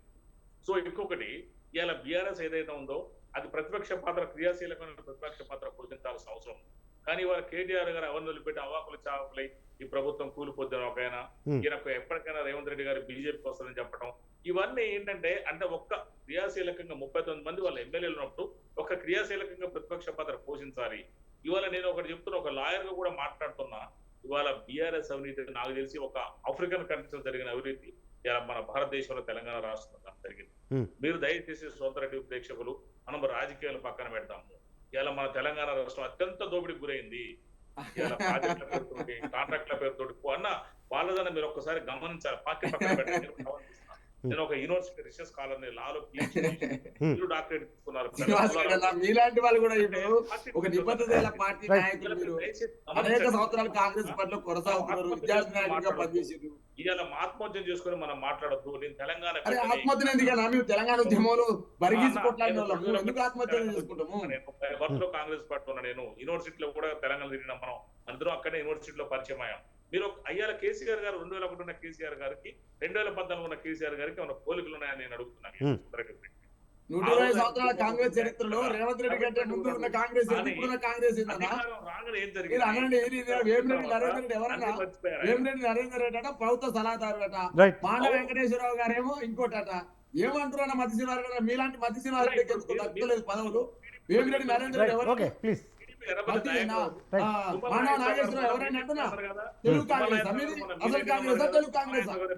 సో ఇంకొకటి ఇలా బీఆర్ఎస్ ఏదైతే ఉందో అది ప్రతిపక్ష పాత్ర క్రియాశీలకమైన ప్రతిపక్ష పాత్ర పోషించాల్సిన అవసరం. కానీ వాళ్ళ కేటీఆర్ గారు ఎవరిని వదిలిపెట్టి అవాకులు చావకులై ఈ ప్రభుత్వం కూలిపోద్దాం ఒకైనా ఈయనకు ఎప్పటికైనా రేవంత్ రెడ్డి గారు బీజేపీకి వస్తారని చెప్పడం ఇవన్నీ ఏంటంటే అంటే ఒక్క క్రియాశీలకంగా 39 మంది వాళ్ళ ఎమ్మెల్యేలు ఉన్నప్పుడు ఒక క్రియాశీలకంగా ప్రతిపక్ష పాత్ర పోషించాలి. ఇవాళ నేను ఒకటి చెప్తున్నా, ఒక లాయర్ గా కూడా మాట్లాడుతున్నా. ఇవాళ బీఆర్ఎస్ అవినీతి నాకు తెలిసి ఒక ఆఫ్రికన్ కంట్రీస్ జరిగిన అవినీతి ఇలా మన భారతదేశంలో తెలంగాణ రాష్ట్రంలో జరిగింది. మీరు దయచేసి సోదర ప్రేక్షకులు మనం రాజకీయాలు పక్కన పెడతాము. ఇలా మన తెలంగాణ రాష్ట్రం అత్యంత దోపిడీకి గురైంది. ఇలా ప్రాజెక్టుల పేరుతోటి కాంట్రాక్ట్ల పేరుతోటి అన్న వాళ్ళదన్న మీరు ఒక్కసారి గమనించాలి. పార్టీ పక్కన పెట్టండి. నేను ఒక యూనివర్సిటీ రీసెర్చ్ స్కాలర్ ని లాలో PhD డాక్టరేట్ తీసుకున్నారు. మీలాంటి వాళ్ళు కూడా ఇప్పుడు ఒక నిబద్ధత పార్టీ నాయకులు మీరు అనేక సంవత్సరాలు కాంగ్రెస్ పార్టీలో కొనసాగుతున్నారు, విద్యార్థి నాయకులుగా పనిచేసారు. ఇవాళ ఆత్మహత్యం చేసుకుని మనం మాట్లాడద్దు. నేను తెలంగాణ ఆత్మహత్య ఎందుకన్నా మేము తెలంగాణ ఉద్యమంలో బరిగించి కొట్లాడిన వాళ్ళం ఎందుకు ఆత్మహత్య చేసుకుంటాము? వర్తలో కాంగ్రెస్ పార్టీ ఉన్నా, నేను యూనివర్సిటీలో కూడా తెలంగాణ తిరిగిన మనం అందరం అక్కడే యూనివర్సిటీలో పరిచయం అయ్యాం. మీరు అయ్యాల కేసీఆర్ గారు 2001 ఉన్న కేసీఆర్ గారికి 2014 ఉన్న కేసీఆర్ గారికి ఏమైనా పోలికలు ఉన్నాయని నేను అడుగుతున్నాను. 120 సంవత్సరాల కాంగ్రెస్ చరిత్రలో రేవంత్ రెడ్డి కంటే ముందు ఉన్న కాంగ్రెస్ ఇప్పుడున్న కాంగ్రెస్ వేమిరెడ్డి నరేంద్ర రెడ్డి ఎవరన్నా వేమిరెడ్డి నరేంద్ర రెడ్డి అట ప్రభుత్వ సలహాదారు అట, మాండ వెంకటేశ్వరరావు గారేమో ఇంకోటట. ఏమంటారు మధ్యశ్రీవారు గారు మీలాంటి మధ్యశ్రీవారు దక్కలేదు పదవులు. వేమిరెడ్డి నరేంద్ర రెడ్డి ఎవరు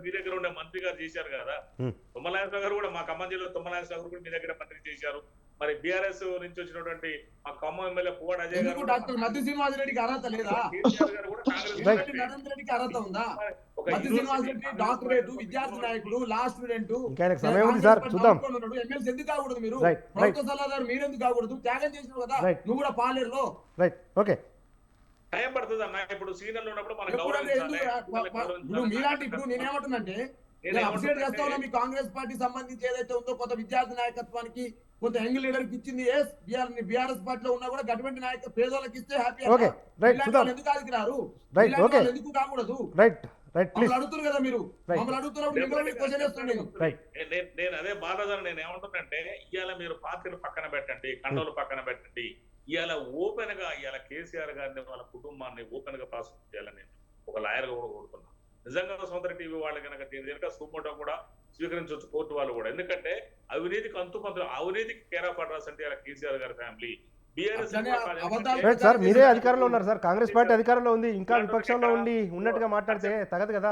మీ దగ్గర ఉండే మంత్రి గారు చేశారు కదా, తుమ్మలాయసరావు గారు కూడా మా ఖమ్మం జిల్లాలో తుమ్మలాయసరావు గారు కూడా మీ దగ్గర మంత్రి చేశారు. మరి బీఆర్ఎస్ నుంచి వచ్చినటువంటి మా ఖమ్మం ఎమ్మెల్యే పువ్వాడ అజయ్ గారు డాక్టర్ మధ్య శ్రీనివాస్ రెడ్డికి అర్హత లేదా? నరేంద్ర రెడ్డికి అర్హత ఉందా? మధ్య శ్రీనివాస్ రెడ్డి డాక్టరేట్, విద్యార్థి నాయకుడు, లా స్టూడెంట్, ఎమ్మెల్సీ ఎందుకు కాకూడదు? మీరు ప్రభుత్వ సలహాదారు మీరు ఎందుకు కాకూడదు? త్యాగం చేసినావు కదా నువ్వు కూడా పాలేరులో. టైం పడుతుంది అన్న. ఇప్పుడు సీనియర్లు ఉన్నప్పుడు మనం ఇప్పుడు మీలాంటి ఇప్పుడు నేనేమంటున్నానంటే అప్డేట్ చేస్తా ఉన్నా. మీ కాంగ్రెస్ పార్టీ సంబంధించి ఏదైతే ఉందో కొంత విద్యార్థి నాయకత్వానికి కొంత యంగ్ లీడర్ కి ఇచ్చింది. బీఆర్ఎస్ పార్టీలో ఉన్నా కూడా గటువంటి నాయక పేదోళ్ళకి ఇస్తే హ్యాపీ. ఎందుకు ఆదికి రారు? ఎందుకు కాకూడదు? అడుగుతున్నారు కదా మీరు, మమ్మల్ని అడుగుతున్నప్పుడు క్వశ్చన్ చేస్తున్నాను. నేను అదే బాధగారు నేను ఏమంటున్నానంటే ఇవాళ మీరు పార్టీలు పక్కన పెట్టండి, కండోలు పక్కన పెట్టండి. ఇవాళ ఓపెన్ గా ఇవాళ కేసీఆర్ గారిని వాళ్ళ కుటుంబాన్ని ఓపెన్ గా ప్రాసిక్యూట్ చేయాలని నేను ఒక లాయర్ గా కూడా కోరుతున్నాను. నిజంగా సొంత టీవీ వాళ్ళు కనుక దీని వెనుక సుమోటో కూడా స్వీకరించవచ్చు, కోర్టు వాళ్ళు కూడా. ఎందుకంటే అవినీతికి అవినీతికి కేర్ ఆఫ్ అడ్రస్ అంటే ఇలా కేసీఆర్ గారి ఫ్యామిలీ. సార్ మీరే అధికారంలో ఉన్నారు సార్, కాంగ్రెస్ పార్టీ అధికారంలో ఉంది, ఇంకా విపక్షంలో ఉండి ఉన్నట్టుగా మాట్లాడితే తగదు కదా.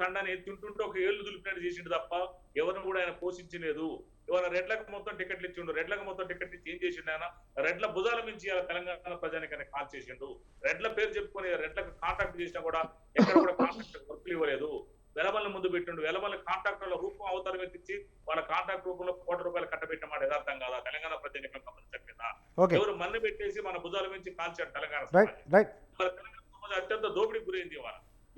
ఖండాన్ని ఎత్తుంటుంటే ఒక ఏళ్ళు దులిపినట్టు చేసిండు తప్ప ఎవరిని కూడా ఆయన పోషించలేదు. ఇవాళ రెడ్లకు మొత్తం టికెట్లు ఇచ్చిండు, రెడ్లకు మొత్తం టికెట్లు ఇచ్చి ఏం చేసిండు ఆయన? రెడ్ల భుజాల నుంచి తెలంగాణ ప్రజానికైనా కాల్ చేసిండు. రెడ్ల పేరు చెప్పుకొని రెడ్లకు కాంట్రాక్ట్ చేసినా కూడా ఎక్కడ కూడా కాంట్రాక్ట్ వర్కులు ఇవ్వలేదు. వెలమల్ని ముందు పెట్టిండు. వెలమల్ని కాంట్రాక్టర్ల రూపం అవతారం ఎత్తిచ్చి వాళ్ళ కాంట్రాక్ట్ రూపంలో ₹1 కట్టబెట్టిన మాట యథార్థం కాదా? తెలంగాణ ప్రజానికం గమనించట్లేదా? ఎవరు మన్ను పెట్టేసి మన భుజాల నుంచి కాల్చాడు తెలంగాణ. అత్యంత దోపిడీకి గురైంది.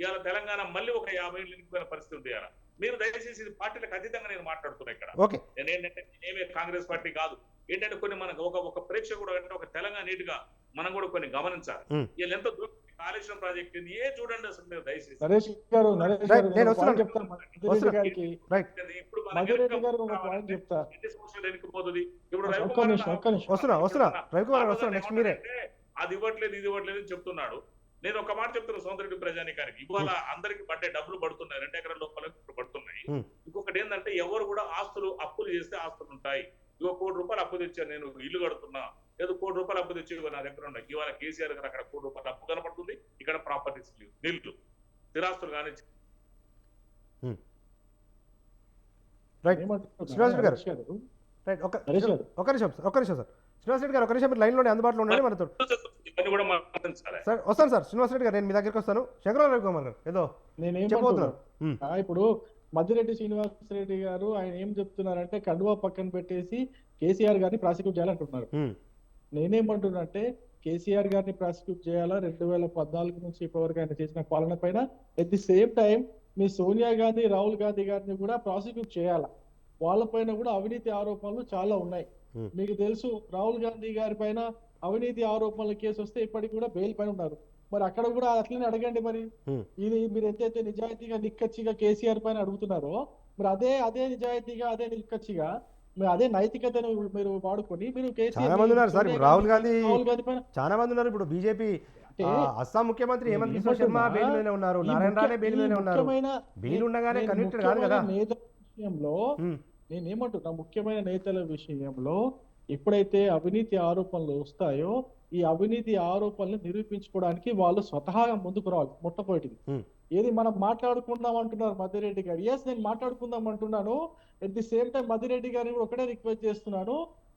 ఇవాళ తెలంగాణ మళ్ళీ ఒక 50 ఏళ్ళు నిండిపోయిన పరిస్థితి ఉంది. ఇవాళ మీరు దయచేసి ఇది పార్టీలకు అతీతంగా నేను మాట్లాడుతున్నా ఇక్కడ. నేనేంటంటే నేనేమే కాంగ్రెస్ పార్టీ కాదు. ఏంటంటే కొన్ని మనకు ఒక ప్రేక్షకుడు అంటే ఒక తెలంగాణ నీటిగా మనం కూడా కొన్ని గమనించాలి. వీళ్ళు ఎంత కాళేశ్వరం ప్రాజెక్ట్ ఏ చూడండి అసలు మీరు దయచేసి. అది ఇవ్వట్లేదు ఇది ఇవ్వట్లేదు అని చెప్తున్నాడు. నేను ఒక మాట చెప్తాను సోదరుడి ప్రజానికానికి, ఇవాళ అందరికి పడ్డే డబ్బులు పడుతున్నాయి, 2 ఎకరాల లోపల పడుతున్నాయి. ఇంకొకటి ఏంటంటే ఎవరు కూడా ఆస్తులు అప్పులు చేస్తే ఆస్తులు ఉంటాయి. ఇగో ₹1 అప్పు తెచ్చాను, నేను ఇల్లు కడుతున్నా, ఏదో ₹1 అప్పు తెచ్చి ఇగో నా దగ్గర ఉన్నాయి. ఇవాళ కేసీఆర్ గారు అక్కడ ₹1 అప్పు కనపడుతుంది, ఇక్కడ ప్రాపర్టీస్ లేవు, నీళ్లు స్థిరాస్తులు కానీ. రైట్ ఏమంటున్నారు? శ్రీనివాస్ రెడ్డి గారు హరీష్ గారు, రైట్ ఒక హరీష్ గారు. నిమిషం సార్ శ్రీనివాస్ రెడ్డి గారు ఒక నిమిషం మీరు లైన్లోనే అందుబాటులో ఉండండి మనతో. ఇవన్నీ కూడా మాట్లాడించాలి. సార్ వస్తాను సార్ శ్రీనివాస్ రెడ్డి గారు, నేను మీ దగ్గరికి వస్తాను. శంకరరావు రవికుమార్ గారు ఏదో చెప్పబోతున్నారు. ఇప్పుడు మద్దిరెడ్డి శ్రీనివాస్ రెడ్డి గారు ఆయన ఏం చెప్తున్నారంటే కండువా పక్కన పెట్టేసి కేసీఆర్ గారిని ప్రాసిక్యూట్ చేయాలంటున్నారు. నేనేమంటున్నా అంటే కేసీఆర్ గారిని ప్రాసిక్యూట్ చేయాలా 2014 నుంచి ఇప్పటివరకు ఆయన చేసిన పాలన పైన, ఎట్ ది సేమ్ టైం మీ సోనియా గాంధీ రాహుల్ గాంధీ గారిని కూడా ప్రాసిక్యూట్ చేయాలా. వాళ్ళపైన కూడా అవినీతి ఆరోపణలు చాలా ఉన్నాయి. మీకు తెలుసు రాహుల్ గాంధీ గారి పైన అవినీతి ఆరోపణల కేసు వస్తే ఇప్పటికి కూడా బెయిల్ పైన ఉన్నారు. మరి అక్కడ కూడా అట్లనే అడగండి. మరి ఇది మీరు ఎంతైతే నిజాయితీగా నిక్కచ్చిగా కేసీఆర్ పైన అడుగుతున్నారో, మరి అదే నిజాయితీగా అదే నిక్కచ్చిగా మీరు అదే నైతికతను మీరు వాడుకొని మీరు చాలా మంది ఉన్నారు సార్. రాహుల్ గాంధీ పైన చాలా మంది ఉన్నారు. ఇప్పుడు బీజేపీ అస్సాం ముఖ్యమంత్రి హేమంత్ బిశ్వ శర్మ బెయిల్ మీద ఉన్నారు, నారాయణ రాణే బెయిల్ మీద ఉన్నారు. బెయిల్ ఉండగానే కన్విక్టెడ్ కాదు కదా. నేతల విషయంలో నేనేమంటున్నా, ముఖ్యమైన నేతల విషయంలో ఎప్పుడైతే అవినీతి ఆరోపణలు వస్తాయో ఈ అవినీతి ఆరోపణలు నిరూపించుకోవడానికి వాళ్ళు స్వతహాగా ముందుకు రావాలి. మొట్టమొదటిది ఏది మనం మాట్లాడుకుందాం అంటున్నారు మద్దిరెడ్డి గారు. ఎస్, నేను మాట్లాడుకుందాం అంటున్నాను. At the same time Maddireddy గారిని కూడా ఒకటే రిక్వెస్ట్ చేస్తున్నాను,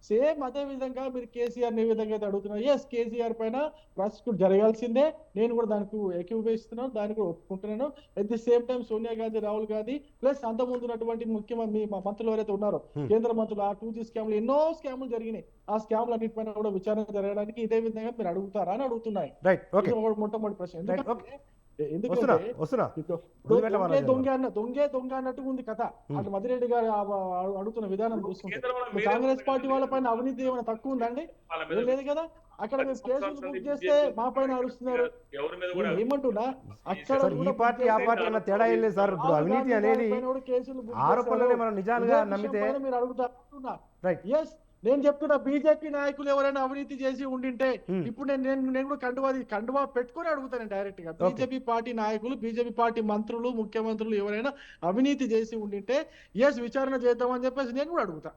సేమ్ అదే విధంగా మీరు కేసీఆర్ ఏ విధంగా అయితే అడుగుతున్నారు, ఎస్ కేసీఆర్ పైన ప్రాసిక్యూట్ జరగాల్సిందే, నేను కూడా దానికి ఏకీభవిస్తున్నాను, దానికి కూడా ఒప్పుకుంటున్నాను. At the same time Sonia Gandhi Rahul Gandhi plus అంతకుముందు ఉన్నటువంటి ముఖ్యమంత్రి మా మంత్రులు ఎవరైతే ఉన్నారో కేంద్ర మంత్రులు, ఆ 2G స్కామ్లు ఎన్నో స్కామ్లు జరిగినాయి. ఆ స్కామ్లు అన్నిటిపైన కూడా విచారణ జరగడానికి ఇదే విధంగా మీరు అడుగుతారా అని అడుగుతున్నాయి. మొట్టమొదటి ప్రశ్న. దొంగ అన్నట్టు ఉంది కథ. అటు మదిరెడ్డి గారు అడుగుతున్న విధానం చూస్తుంటే కాంగ్రెస్ పార్టీ వాళ్ళ పైన అవినీతి ఏమైనా తక్కువ ఉందండి? ఏం లేదు కదా. అక్కడ మేము కేసులు బుక్ చేస్తే మా పైన అరుస్తున్నారు. ఏమంటున్నా అక్కడ ఈ పార్టీ ఆ పార్టీ అన్న తేడా ఏం లేదు సార్. ఇప్పుడు అవినీతి అనేది ఆరోపణలనే మనం నిజాలుగా నమ్మితే మీరు అడుగుతారు. ఎస్, నేను చెప్తున్నా బీజేపీ నాయకులు ఎవరైనా అవినీతి చేసి ఉండింటే ఇప్పుడు నేను కూడా కండువా పెట్టుకొని అడుగుతాను డైరెక్ట్ గా. బీజేపీ పార్టీ నాయకులు, బీజేపీ పార్టీ మంత్రులు, ముఖ్యమంత్రులు ఎవరైనా అవినీతి చేసి ఉండింటే ఎస్ విచారణ చేద్దామని చెప్పేసి నేను కూడా అడుగుతా.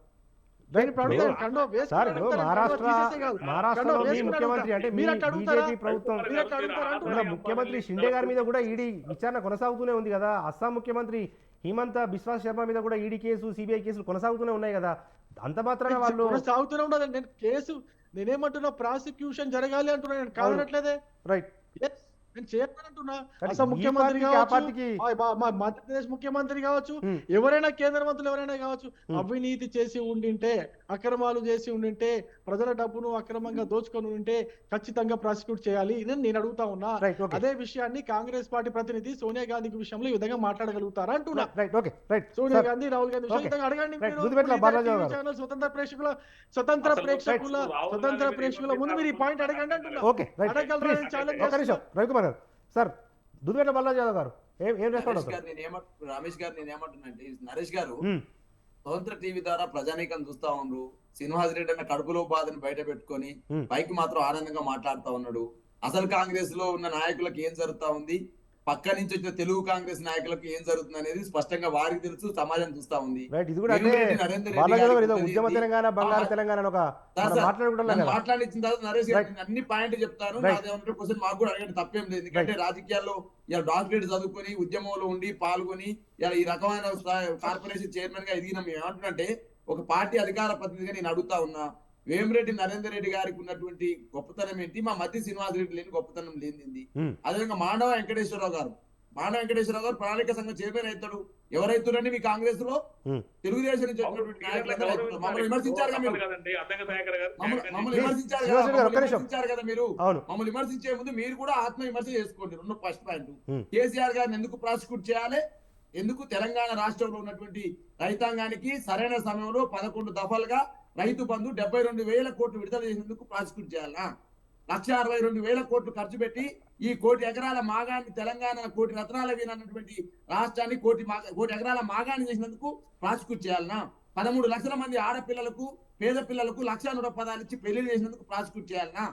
ముఖ్యమంత్రి షిండే గారి మీద కూడా ఈడీ విచారణ కొనసాగుతూనే ఉంది కదా. అస్సాం ముఖ్యమంత్రి హిమంత బిశ్వ శర్మ మీద కూడా ఈడీ కేసు, సిబిఐ కేసులు కొనసాగుతూనే ఉన్నాయి కదా. అంత మాత్రాన వాళ్ళు కొనసాగుతూనే ఉండదు. నేను కేసు నేనేమంటున్నా ప్రాసిక్యూషన్ జరగాలి అంటున్నా, నేను కాదనట్లేదే. రైట్, నేను చేయాలంటున్నా. అసలు ముఖ్యమంత్రి కావచ్చు, మధ్యప్రదేశ్ ముఖ్యమంత్రి కావచ్చు, ఎవరైనా కేంద్ర మంత్రులు ఎవరైనా కావచ్చు, అవినీతి చేసి ఉండింటే, అక్రమాలు చేసి ఉండింటే, ప్రజల డబ్బును అక్రమంగా దోచుకొని ఉంటే ఖచ్చితంగా ప్రాసిక్యూట్ చేయాలి. ఇది నేను అడుగుతా ఉన్నా. అదే విషయాన్ని కాంగ్రెస్ పార్టీ ప్రతినిధి సోనియా గాంధీ విషయంలో ఈ విధంగా మాట్లాడగలుగుతారా అంటున్నా. సోనియా గాంధీ, రాహుల్ గాంధీ విషయంలో అడగండి. స్వతంత్ర ప్రేక్షకుల ముందు మీరు ఈ పాయింట్ అడగండి అంటున్నా. అడగలరా? సార్ దుద్దిపేట బాలాజీ యాదవ్ గారు రమేష్ గారు నేను ఏమంటున్నానంటే, నరేష్ గారు స్వతంత్ర టీవీ ద్వారా ప్రజానీకం చూస్తా ఉన్నారు. శ్రీనివాస్ రెడ్డి అన్న కడుపులో బాధను బయట పెట్టుకొని పైకి మాత్రం ఆనందంగా మాట్లాడుతా ఉన్నాడు. అసలు కాంగ్రెస్ లో ఉన్న నాయకులకు ఏం జరుగుతా ఉంది, పక్క నుంచి వచ్చిన తెలుగు కాంగ్రెస్ నాయకులకు ఏం జరుగుతుంది అనేది స్పష్టంగా వారికి తెలుసు, సమాజం చూస్తా ఉంది. మాట్లాడించిన తర్వాత నరేష్ గారు అన్ని పాయింట్లు చెప్తాను. క్వశ్చన్ మాకు కూడా అడగడం తప్పేం లేదు. ఎందుకంటే రాజకీయాల్లో ఇలా డాక్టరేట్ చదువుకొని ఉద్యమంలో ఉండి పాల్గొని ఇలా ఈ రకమైన కార్పొరేషన్ చైర్మన్ గా ఎదిగిన మేము ఏమంటున్నంటే, ఒక పార్టీ అధికార ప్రతినిధిగా నేను అడుగుతా ఉన్నా, వేమిరెడ్డి నరేందర్ రెడ్డి గారికి ఉన్నటువంటి గొప్పతనం ఏంటి, మా మధ్య శ్రీనివాస్ రెడ్డి లేని గొప్పతనం లేనిది. అదేవిధంగా మానవ వెంకటేశ్వరరావు గారు ప్రణాళిక సంఘం చైర్మన్ అవుతాడు. ఎవరైతున్నారని మీ కాంగ్రెస్ లో తెలుగుదేశం నుంచి వచ్చినటువంటి నాయకులు మమ్మల్ని విమర్శించారు కదా మీరు. మమ్మల్ని విమర్శించారు కదా మీరు. మమ్మల్ని విమర్శించే ముందు మీరు కూడా ఆత్మ విమర్శ చేసుకోండి. రెండు ఫస్ట్ పాయింట్, కేసీఆర్ గారిని ఎందుకు ప్రాసిక్యూట్ చేయాలి, ఎందుకు తెలంగాణ రాష్ట్రంలో ఉన్నటువంటి రైతాంగానికి సరైన సమయంలో 11 దఫాలుగా రైతు బంధు 72,000 కోట్లు విడుదల చేసేందుకు ప్రాసిక్యూట్ చేయాలా, 1,62,000 కోట్లు ఖర్చు పెట్టి ఈ 1 కోటి ఎకరాల మాగాన్ని, తెలంగాణ 1 కోటి రత్నాల వీనన్నటువంటి రాష్ట్రాన్ని 1 కోటి ఎకరాల మాగాన్ని చేసినందుకు ప్రాసిక్యూట్ చేయాలనా, 13 లక్షల మంది ఆడపిల్లలకు, పేద పిల్లలకు 1,110,000 ఇచ్చి పెళ్లి చేసినందుకు ప్రాసిక్యూట్ చేయాలనా,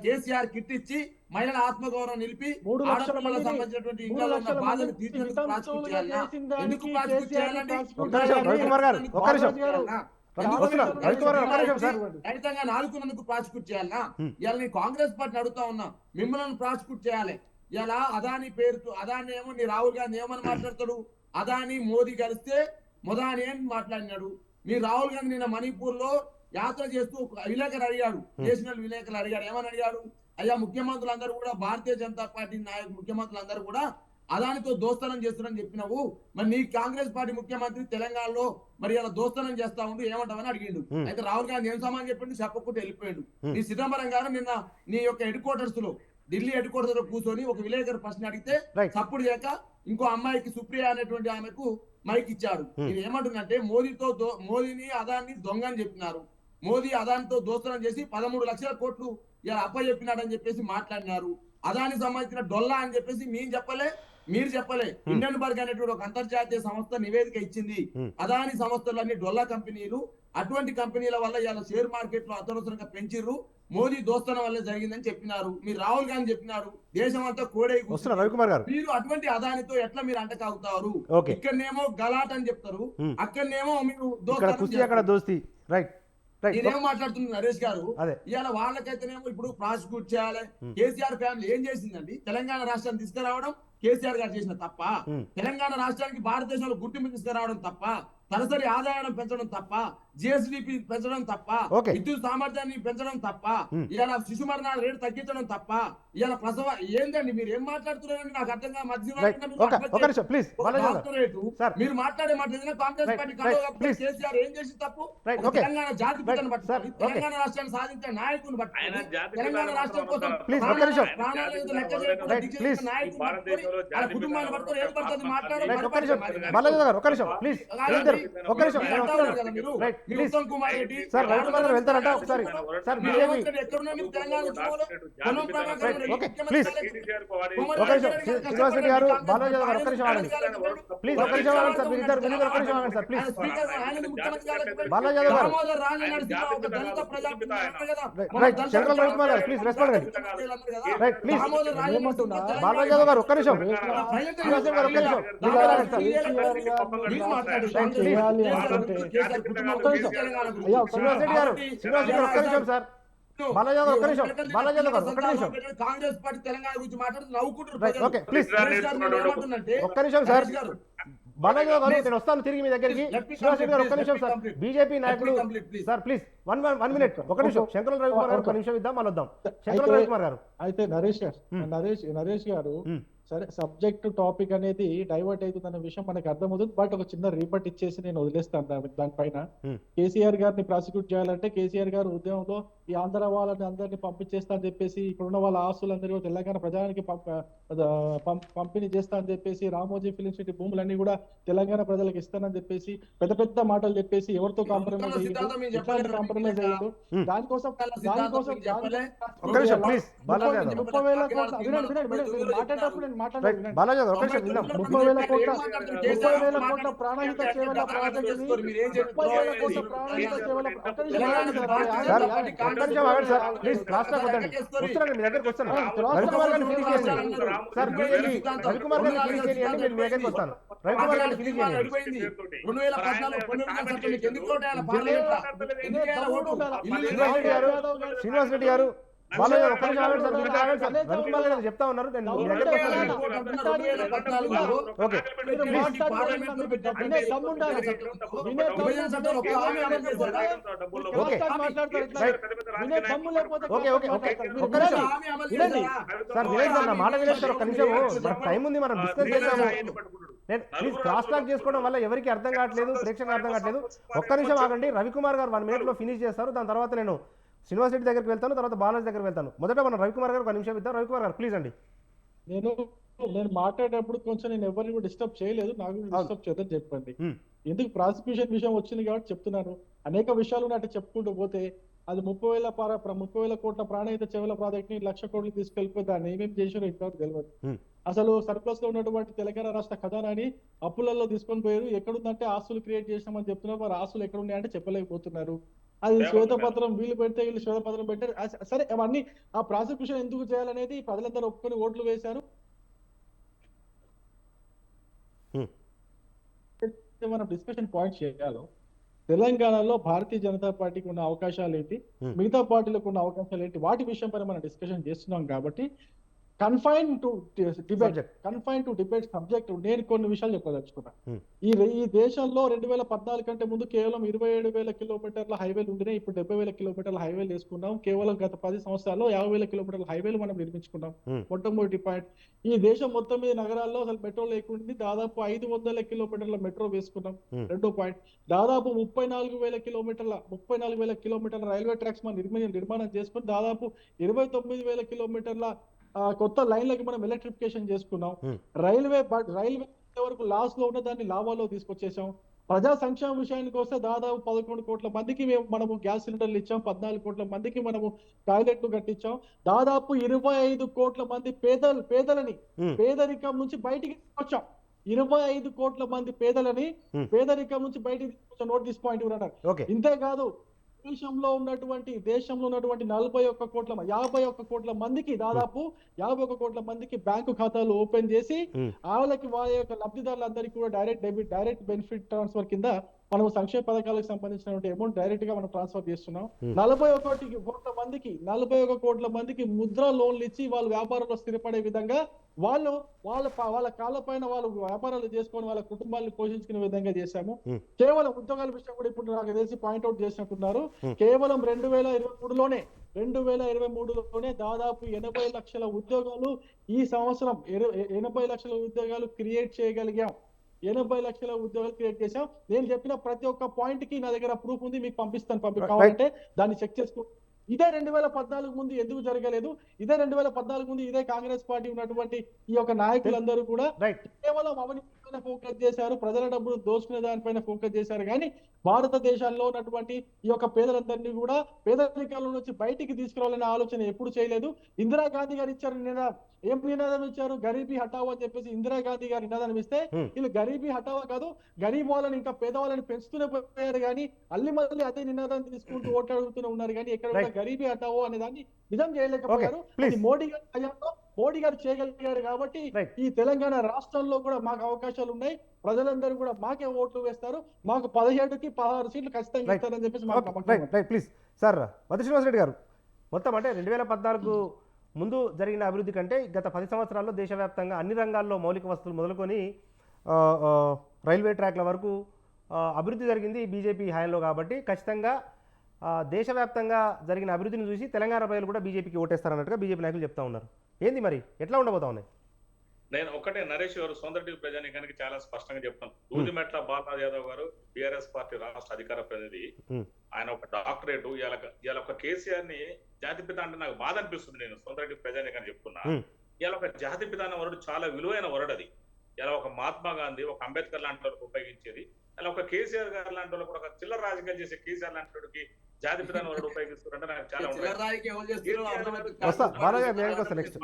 కేసీఆర్ కిట్ ఇచ్చి మహిళల ఆత్మగౌరవం నిలిపి ఆడపిల్లలకు సంబంధించినటువంటి ఇంట్లో ఉన్న బాధను తీర్చినందుకు ప్రాసిక్యూట్ చేయాలనా, ఎందుకు ప్రాసిక్యూట్ చేయాలండి? వస్తున్నా. రవికుమార్ గారు, ఒక్క నిమిషం సార్. ఖచ్చితంగా ఆదుకున్నందుకు ప్రాసిక్యూట్ చేయాలనా? హ్మ్. ఇవాళ నేను కాంగ్రెస్ పార్టీని అడుగుతా ఉన్నా, మిమ్మల్ని ప్రాసిక్యూట్ చేయాలి. ఇలా అదాని పేరుతో, అదాని ఏమో నీ రాహుల్ గాంధీ ఏమని మాట్లాడతాడు, అదాని మోదీ కలిస్తే మొదాని అని మాట్లాడినాడు. మీ రాహుల్ గాంధీ నిన్న మణిపూర్ లో యాత్ర చేస్తూ ఒక విలేకరు అడిగాడు, నేషనల్ విలేకరులు అడిగాడు, ఏమని అడిగాడు, అయ్యా ముఖ్యమంత్రులందరూ కూడా భారతీయ జనతా పార్టీ నాయకులు ముఖ్యమంత్రులందరూ కూడా అదానితో దోస్తనం చేస్తున్నారని చెప్పినావు, మరి నీ కాంగ్రెస్ పార్టీ ముఖ్యమంత్రి తెలంగాణలో మరి ఇలా దోస్తనం చేస్తా ఉంటూ ఏమంటావని అడిగిండు. అయితే రాహుల్ గాంధీ ఏం సమాధానం చెప్పిండు, చెప్పకుండా వెళ్ళిపోయాడు. నీ చిదంబరం గారు నిన్న నీ యొక్క హెడ్ క్వార్టర్స్ లో, ఢిల్లీ హెడ్ క్వార్టర్స్ లో కూర్చొని ఒక విలేకరు ప్రశ్న అడిగితే సప్పుడు చేయక ఇంకో అమ్మాయికి సుప్రియ అనేటువంటి ఆమెకు మైక్ ఇచ్చాడు. నేను ఏమంటున్నంటే మోదీని అదాన్ని దొంగ అని చెప్పినారు, మోదీ అదానితో దోస్తనం చేసి 13 లక్షల కోట్లు ఇలా అప్పచెప్పినాడని చెప్పేసి మాట్లాడినారు. అదానికి సంబంధించిన డొల్లా అని చెప్పేసి మేము చెప్పలే, మీరు చెప్పలే. ఇండియన్ బర్గ్ అనేటువంటి ఒక అంతర్జాతీయ సంస్థ నివేదిక ఇచ్చింది, అదాని సంస్థలన్నీ డొల్లా కంపెనీలు, అటువంటి కంపెనీల వల్ల ఇలా షేర్ మార్కెట్ లో అతనవసరంగా పెంచిర్రు, మోదీ దోస్తనం వల్ల జరిగిందని చెప్పినారు. మీరు రాహుల్ గాంధీ చెప్పినారు, దేశం అంతా కోడై రవికుమార్ గారు, మీరు అటువంటి అదానితో ఎట్లా మీరు అంటకాగుతారు? ఓకే. ఇక్కడనేమో గలాట్ అని చెప్తారు, అక్కడనేమో మీరు దోస్తీ. Right right. నేనేం మాట్లాడుతున్నాను నరేష్ గారు, అదే ఇవాళ వాళ్ళకైతేనేమో ఇప్పుడు ప్రాసిక్యూట్ చేయాలి. కేసీఆర్ ఫ్యామిలీ ఏం చేసిందండి? తెలంగాణ రాష్ట్రాన్ని తీసుకురావడం కేసీఆర్ గారు చేసిన తప్ప, తెలంగాణ రాష్ట్రానికి భారతదేశంలో గుర్తింపు తీసుకురావడం తప్ప, తలసరి ఆదాయాన్ని పెంచడం తప్ప, జిఎస్డిపి పెంచడం తప్ప, విద్యుత్ సామర్థ్యాన్ని పెంచడం తప్ప, ఇలా శిశు మరణాల రేటు తగ్గించడం తప్ప, ఇలా ప్రసవ ఏందండి మీరు ఏం మాట్లాడుతున్నారండి? నాకు అర్థం కాదు. మీరు మాట్లాడే మాట కాంగ్రెస్ పార్టీ కేసీఆర్ ఏం చేసి తప్పు? తెలంగాణ జాతి పితను బట్టి, తెలంగాణ రాష్ట్రాన్ని సాధించిన నాయకుని బట్టి, తెలంగాణ రాష్ట్రం కోసం ప్రాణాలను లెక్క చేయకుండా నాయకుని పట్టుకొని వాళ్ళ కుటుంబాన్ని పట్టుకొని ఏం పడుతుంది మాట్లాడడం. ఉత్తమ్ కుమార్ రెడ్డి వెళ్తారంట ఒకసారి సార్. శ్రీనివాస్ రెడ్డి గారు, బాలాజీ గారు, ఒక్క నిమిషం ఆగండి ప్లీజ్, ఒక్క నిమిషం ఆగండి సార్. మీరిద్దరు ఒక్క నిమిషం ఆగండి సార్ ప్లీజ్. బాలాజీ గారు, right. Shankar Ravikumar garu please respond కండి. Right please. బాలాజీ గారు ఒక్క నిమిషం. శ్రీనివాస్ గారు ఒక్క నిమిషం. కాంగ్రెస్ పార్టీ తెలంగాణ గురించి మాట్లాడుతూ నవ్వుకుంటారు. ఒక్క నిమిషం సార్. బాలాజీ గారు నేను వస్తాను తిరిగి మీ దగ్గరికి. శ్రీనివాస్ రెడ్డి గారు ఒక్క నిమిషం సార్. బీజేపీ నాయకులు సార్ ప్లీజ్ 1 మినిట్, ఒక నిమిషం. శంకర్ రవికుమార్ గారు ఒక నిమిషం ఇద్దాం, మళ్ళీ వద్దాం. శంకర్ రవికుమార్ గారు. అయితే నరేష్ గారు, సరే సబ్జెక్ట్ టాపిక్ అనేది డైవర్ట్ అవుతుందన్న విషయం మనకు అర్థమవుతుంది. బట్ ఒక చిన్న రీబట్ ఇచ్చేసి నేను వదిలేస్తాను దానిపైన. కేసీఆర్ గారిని ప్రాసిక్యూట్ చేయాలంటే కేసీఆర్ గారు ఉద్యమంలో ఈ ఆంధ్ర వాళ్ళని అందరినీ పంపించేస్తా అని చెప్పేసి, ఇప్పుడున్న వాళ్ళ ఆస్తులందరూ తెలంగాణ ప్రజానికి పంపిణీ చేస్తా అని చెప్పేసి, రామోజీ ఫిలిం సిటీ భూములన్నీ కూడా తెలంగాణ ప్రజలకు ఇస్తానని చెప్పేసి పెద్ద పెద్ద మాటలు చెప్పేసి ఎవరితో కాంప్రమైజ్ అయ్యారు, కాంప్రమైజ్ అయ్యారు. దానికోసం 30,000 కోట్ల మాట్లాడేటప్పుడు నేను మాట్లాడాను. 30,000 కోట్ల ప్రాణహిత సేవల ప్రాజెక్ట్, 30,000 కోట్ల ప్రాణహిత సేవల శ్రీనివాస్ రెడ్డి గారు, బాలాజీ ఒక్క నిమిషం ఆగండి సార్. మీరు ఆగండి సార్. రవికుమార్ గారు చెప్తా ఉన్నారు, నేను మీ దగ్గరికి వస్తాను. ఓకే ఓకే ఓకే ఓకే ఒక్క నిమిషం వినండి సార్. వినండి సార్, నా మాట వినండి సార్. ఒక్క నిమిషం, మనకు టైం ఉంది, మనం డిస్కస్ చేద్దాము. నేను ప్లీజ్ క్రాస్ టాక్ చేసుకోవడం వల్ల ఎవరికి అర్థం కావట్లేదు, ప్రేక్షకులకు అర్థం కావట్లేదు. ఒక్క నిమిషం ఆగండి. రవికుమార్ గారు 1 మినిట్ లో ఫినిష్ చేస్తారు. దాని తర్వాత నేను శ్రీనివాస్ రెడ్డి దగ్గరికి వెళ్తాను, తర్వాత బాలాజీ దగ్గరికి వెళ్తాను. మొదట మనం రవికుమార్ గారు 1 నిమిషం ఇద్దాం. రవికుమార్ గారు ప్లీజ్ అండి. నేను మాట్లాడేటప్పుడు కొంచెం నేను ఎవరిని కూడా డిస్టర్బ్ చేయలేదు, నాకు డిస్టర్బ్ చేయదని చెప్పండి. ఎందుకు ప్రాసిక్యూషన్ విషయం వచ్చింది కాబట్టి చెప్తున్నాను. అనేక విషయాలు అంటే చెప్పుకుంటూ పోతే అది 30,000 కోట్ల ప్రాణహిత చెవుల ప్రాజెక్ట్ ని 1,00,000 కోట్లు తీసుకెళ్లిపోయి దాన్ని ఏమేమి చేసారో ఇంతవరకు తెలియదు. అసలు సర్ప్లస్ లో ఉన్నటువంటి తెలంగాణ రాష్ట్ర ఖజానాని అప్పులలో తీసుకొని పోయారు. ఎక్కడుందంటే ఆస్తులు క్రియేట్ చేసినామని చెప్తున్నారు, మరి ఆస్తులు ఎక్కడ ఉన్నాయంటే చెప్పలేకపోతున్నారు. అది శ్వేతపత్రం వీళ్ళు పెడితే వీళ్ళు శ్వేతపత్రం పెట్టారు. సరే అవన్నీ ఆ ప్రాసిక్యూషన్ ఎందుకు చేయాలనేది ప్రజలందరూ ఒప్పుకొని ఓట్లు వేశారు. మనం డిస్కషన్ పాయింట్ చేయాలో తెలంగాణలో భారతీయ జనతా పార్టీకి ఉన్న అవకాశాలు ఏంటి, మిగతా పార్టీలకు ఉన్న అవకాశాలు ఏంటి, వాటి విషయం పైన మనం డిస్కషన్ చేస్తున్నాం కాబట్టి కన్ఫైన్ టు డిబేట్ సబ్జెక్ట్ నేను కొన్ని విషయాలు చెప్పదలుచుకున్నా. ఈ దేశంలో 2014 కంటే ముందు కేవలం 27,000 కిలోమీటర్ల హైవేలు ఉండినాయి. ఇప్పుడు 70,000 కిలోమీటర్ల హైవేలు వేసుకున్నాం. కేవలం గత 10 సంవత్సరాల్లో 50,000 కిలోమీటర్ల హైవేలు మనం నిర్మించుకున్నాం. మొట్టమొదటి పాయింట్. ఈ దేశం మొత్తం మీద నగరాల్లో అసలు మెట్రో లేకుండా దాదాపు 500 కిలోమీటర్ల మెట్రో వేసుకున్నాం. రెండో పాయింట్, దాదాపు 34,000 కిలోమీటర్ల రైల్వే ట్రాక్స్ మనం నిర్మాణం చేసుకుని దాదాపు 29,000 కిలోమీటర్ల కొత్త లైన్లకి మనం ఎలక్ట్రిఫికేషన్ చేసుకున్నాం. రైల్వే వరకు లాస్ లో ఉన్న దాన్ని లాభాల్లో తీసుకొచ్చేసాం. ప్రజా సంక్షేమ విషయానికి వస్తే దాదాపు 11 కోట్ల మందికి మనము గ్యాస్ సిలిండర్లు ఇచ్చాం. 14 కోట్ల మందికి మనము టాయిలెట్లు కట్టించాం. దాదాపు 25 కోట్ల మంది పేదలని పేదరికం నుంచి బయటికి తీసుకొచ్చాం. 25 కోట్ల మంది పేదలని పేదరికం నుంచి బయటికి తీసుకొచ్చాం. నోట్ దిస్ పాయింట్ ఇవ్వడానికి. ఇంతేకాదు దేశంలో ఉన్నటువంటి 51 కోట్ల మందికి దాదాపు 51 కోట్ల మందికి బ్యాంకు ఖాతాలు ఓపెన్ చేసి వాళ్ళకి వాళ్ళ యొక్క లబ్ధిదారులందరికీ కూడా డైరెక్ట్ బెనిఫిట్ ట్రాన్స్ఫర్ కింద మనం సంక్షేమ పథకాలకు సంబంధించినటువంటి అమౌంట్ డైరెక్ట్ గా మనం ట్రాన్స్ఫర్ చేస్తున్నాం. 41 కోట్ల మందికి ముద్ర లోన్లు ఇచ్చి వాళ్ళు వ్యాపారంలో స్థిరపడే విధంగా వాళ్ళ కాళ్ళ పైన వాళ్ళు వ్యాపారాలు చేసుకొని వాళ్ళ కుటుంబాలను పోషించుకునే విధంగా చేశాము. కేవలం ఉద్యోగాల విషయం కూడా ఇప్పుడు నాకు తెలిసి పాయింట్అవుట్ చేసినట్టున్నారు. కేవలం 2023లోనే దాదాపు 80 లక్షల ఉద్యోగాలు ఈ సంవత్సరం 80 లక్షల ఉద్యోగాలు క్రియేట్ చేయగలిగాం. 80 లక్షల ఉద్యోగాలు క్రియేట్ చేశాం. నేను చెప్పిన ప్రతి ఒక్క పాయింట్ కి నా దగ్గర ప్రూఫ్ ఉంది, మీకు పంపిస్తాను. కావాలంటే దాన్ని చెక్ చేసుకో. ఇదే 2014 ముందు ఎందుకు జరగలేదు? ఇదే 2014 ముందు ఇదే కాంగ్రెస్ పార్టీ ఉన్నటువంటి ఈ యొక్క నాయకులందరూ కూడా కేవలం అవినీతి పైన ఫోకస్ చేశారు, ప్రజల డబ్బులు దోచుకునే దానిపైన ఫోకస్ చేశారు. కానీ భారతదేశంలో ఉన్నటువంటి ఈ యొక్క పేదలందరినీ కూడా పేదరికాల నుంచి బయటికి తీసుకురావాలనే ఆలోచన ఎప్పుడు చేయలేదు. ఇందిరాగాంధీ గారు ఇచ్చారు ఏం నినాదం ఇచ్చారు? గరీబీ హటావో అని చెప్పేసి ఇందిరాగాంధీ గారు నినాదం ఇస్తే వీళ్ళు గరీబీ హటావో కాదు, గరీబ్ వాళ్ళని ఇంకా పేదవాళ్ళని పెంచుతూనే పోయారు. కానీ మళ్ళీ అదే నినాదం తీసుకుంటూ ఓటాడుతూనే ఉన్నారు. కానీ ఎక్కడ గరీబీ హటావో అనే దాన్ని నిజం చేయలేకపోయారు. మోడీ గారు చేయగలిగారు. కాబట్టి ఈ తెలంగాణ రాష్ట్రంలో కూడా మాకు అవకాశాలు ఉన్నాయి. ప్రజలందరూ కూడా మాకే ఓట్లు వేస్తారు. మాకు 17కి 16 సీట్లు ఖచ్చితంగా ఇస్తారని చెప్పేసి ప్లీజ్ సార్ మధు శ్రీనివాసరెడ్డి గారు, మొత్తం అంటే 2014 ముందు జరిగిన అభివృద్ధి కంటే గత 10 సంవత్సరాల్లో దేశవ్యాప్తంగా అన్ని రంగాల్లో మౌలిక వసతులు మొదలుకొని రైల్వే ట్రాక్ల వరకు అభివృద్ధి జరిగింది బీజేపీ హయాంలో. కాబట్టి ఖచ్చితంగా దేశవ్యాప్తంగా జరిగిన అభివృద్ధిని చూసి తెలంగాణ ప్రజలు కూడా బీజేపీకి ఓటేస్తారన్నట్టుగా బీజేపీ నాయకులు చెప్తా ఉన్నారు. ఏంది మరి ఎట్లా ఉండబోతా ఉన్నాయి? నేను ఒకటే నరేష్ గారు సొంతటి ప్రజానికానికి చాలా స్పష్టంగా చెప్తాను. దూదిమెట్ల బాలరాజ్ యాదవ్ గారు టిఆర్ఎస్ పార్టీ రాష్ట్ర అధికార ప్రతినిధి. ఆయన ఒక డాక్టరేట్ ఇవాళ ఒక కేసీఆర్ ని జాతిపిత అంటే నాకు బాధ అనిపిస్తుంది. నేను సొంతటి ప్రజానికాన్ని చెప్తున్నా. ఇవాళ ఒక జాతిపిత అనే వరడు చాలా విలువైన వరడు. అది ఇలా ఒక మహాత్మా గాంధీ, ఒక అంబేద్కర్ లాంటి వాళ్ళకి ఉపయోగించేది. అలా ఒక కేసీఆర్ గారు లాంటి వాళ్ళు కూడా ఒక చిల్లర రాజకీయాలు చేసే కేసీఆర్ లాంటి వాడికి జాతి పితాన్ని వాళ్ళు ఉపయోగిస్తారంటే నాకు చాలా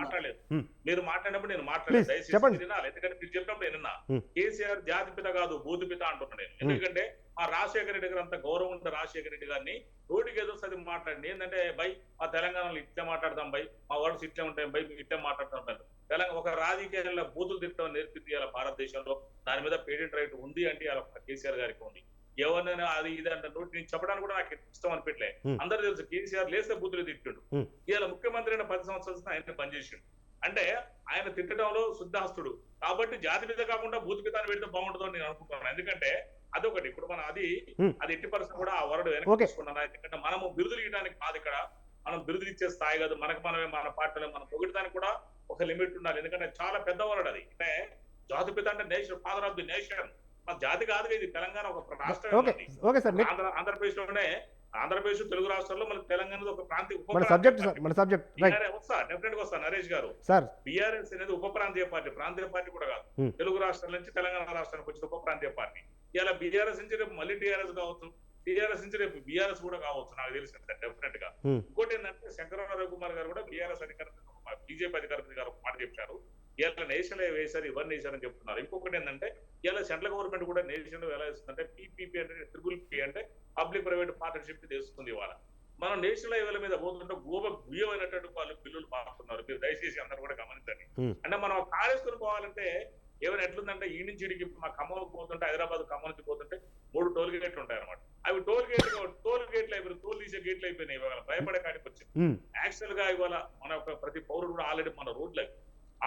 మాట్లాడలేదు. మీరు మాట్లాడినప్పుడు నేను మాట్లాడలేదు. దయచేసి వినాలి, ఎందుకంటే మీరు చెప్పినప్పుడు నేను కేసీఆర్ జాతి పిత కాదు బూతు పిత అంటున్నా నేను. ఎందుకంటే మా రాజశేఖర రెడ్డి గారు అంత గౌరవం ఉంటే రాజశేఖర రెడ్డి గారిని రోడ్డుకి ఏదో సరి మాట్లాడి ఏంటంటే బై మా తెలంగాణలో ఇట్లే మాట్లాడదాం బై, మా వర్డ్స్ ఇట్లే ఉంటాయి బై, ఇట్లే మాట్లాడతాం. తెలంగాణ ఒక రాజకీయాల్లో బూతులు తిట్టడం నేర్పితే భారతదేశంలో దాని మీద పేటెంట్ రైట్ ఉంది అంటే కేసీఆర్ గారికి ఉంది. ఎవరినైనా అది ఇది అంటే నేను చెప్పడానికి కూడా నాకు ఇష్టం అనిపెట్టలే. అందరూ తెలుసు కేసీఆర్ లేస్తే బూతులు తిట్టిండు. ఇవాళ ముఖ్యమంత్రి అయిన 10 సంవత్సరాలు ఆయన పనిచేసిండు. అంటే ఆయన తిట్టడంలో శుద్ధాస్తుడు. కాబట్టి జాతి మీద కాకుండా భూతి పితాన్ని పెడితే బాగుంటుందని నేను అనుకుంటున్నాను. ఎందుకంటే అదొకటి. ఇప్పుడు మనం అది ఎట్టి పరిస్థితి కూడా ఆ వరడు వెనక్కి తీసుకున్నాను. ఎందుకంటే మనము బిరుదులు ఇవ్వడానికి కాదు, ఇక్కడ మనం బిరుదులు ఇచ్చే స్థాయి కాదు. మనకు మనమే మన పార్టీలో మనం పొగిడడానికి కూడా ఒక లిమిట్ ఉండాలి. ఎందుకంటే చాలా పెద్ద వరడు అది. అంటే జాతి పిత అంటే nation, father of the nation. మన జాతి కాదు, ఇది తెలంగాణ ఒక రాష్ట్రం. ఆంధ్రప్రదేశ్ తెలుగు రాష్ట్రాల్లో మన తెలంగాణ ఒక ప్రాంతీయ వస్తా నరేష్ గారు. బీఆర్ఎస్ అనేది ఉప ప్రాంతీయ పార్టీ, ప్రాంతీయ పార్టీ కూడా కాదు. తెలుగు రాష్ట్రాల నుంచి తెలంగాణ రాష్ట్రానికి వచ్చిన ఉప ప్రాంతీయ పార్టీ. ఇలా బీఆర్ఎస్ నుంచి రేపు మళ్ళీ టీఆర్ఎస్ కావచ్చు, టీఆర్ఎస్ నుంచి రేపు బీఆర్ఎస్ కూడా కావచ్చు, నాకు తెలిసింది డెఫినెట్ గా. ఇంకోటి ఏంటంటే శంకరరావు రవికుమార్ గారు కూడా బీఆర్ఎస్ అధికార బీజేపీ అధికార గారు మాట చెప్పారు. ఇలా నేషనల్ వేశారు, ఇవన్నీ వేశారని చెప్తున్నారు. ఇంకొకటి ఏంటంటే ఇలా సెంట్రల్ గవర్నమెంట్ కూడా నేషనల్ ఎలా ఇస్తుందంటే PPP అంటే TPP అంటే పబ్లిక్ ప్రైవేట్ పార్ట్నర్షిప్ తీసుకుంది. ఇవాళ మనం నేషనల్ హైవేల మీద పోతుంటే గుయ్యమైనటువంటి వాళ్ళు బిల్లులు పాడుతున్నారు. మీరు దయచేసి అందరూ కూడా గమనించండి. అంటే మనం కాళేశ్వరం పోవాలంటే ఏమైనా ఎట్లుందంటే ఈ నుంచి ఇడికి మా ఖమ్మం పోతుంటే, హైదరాబాద్ ఖమ్మం నుంచి పోతుంటే 3 టోల్ గేట్లు ఉంటాయి అనమాట. అవి టోల్ గేట్లు అయిపోయి టోల్ తీసే గేట్లు అయిపోయినాయి ఇవాళ భయపడే కాడికి వచ్చింది. యాక్చువల్ గా ఇవాళ మన ప్రతి పౌరుడు కూడా ఆల్రెడీ మన రోడ్లు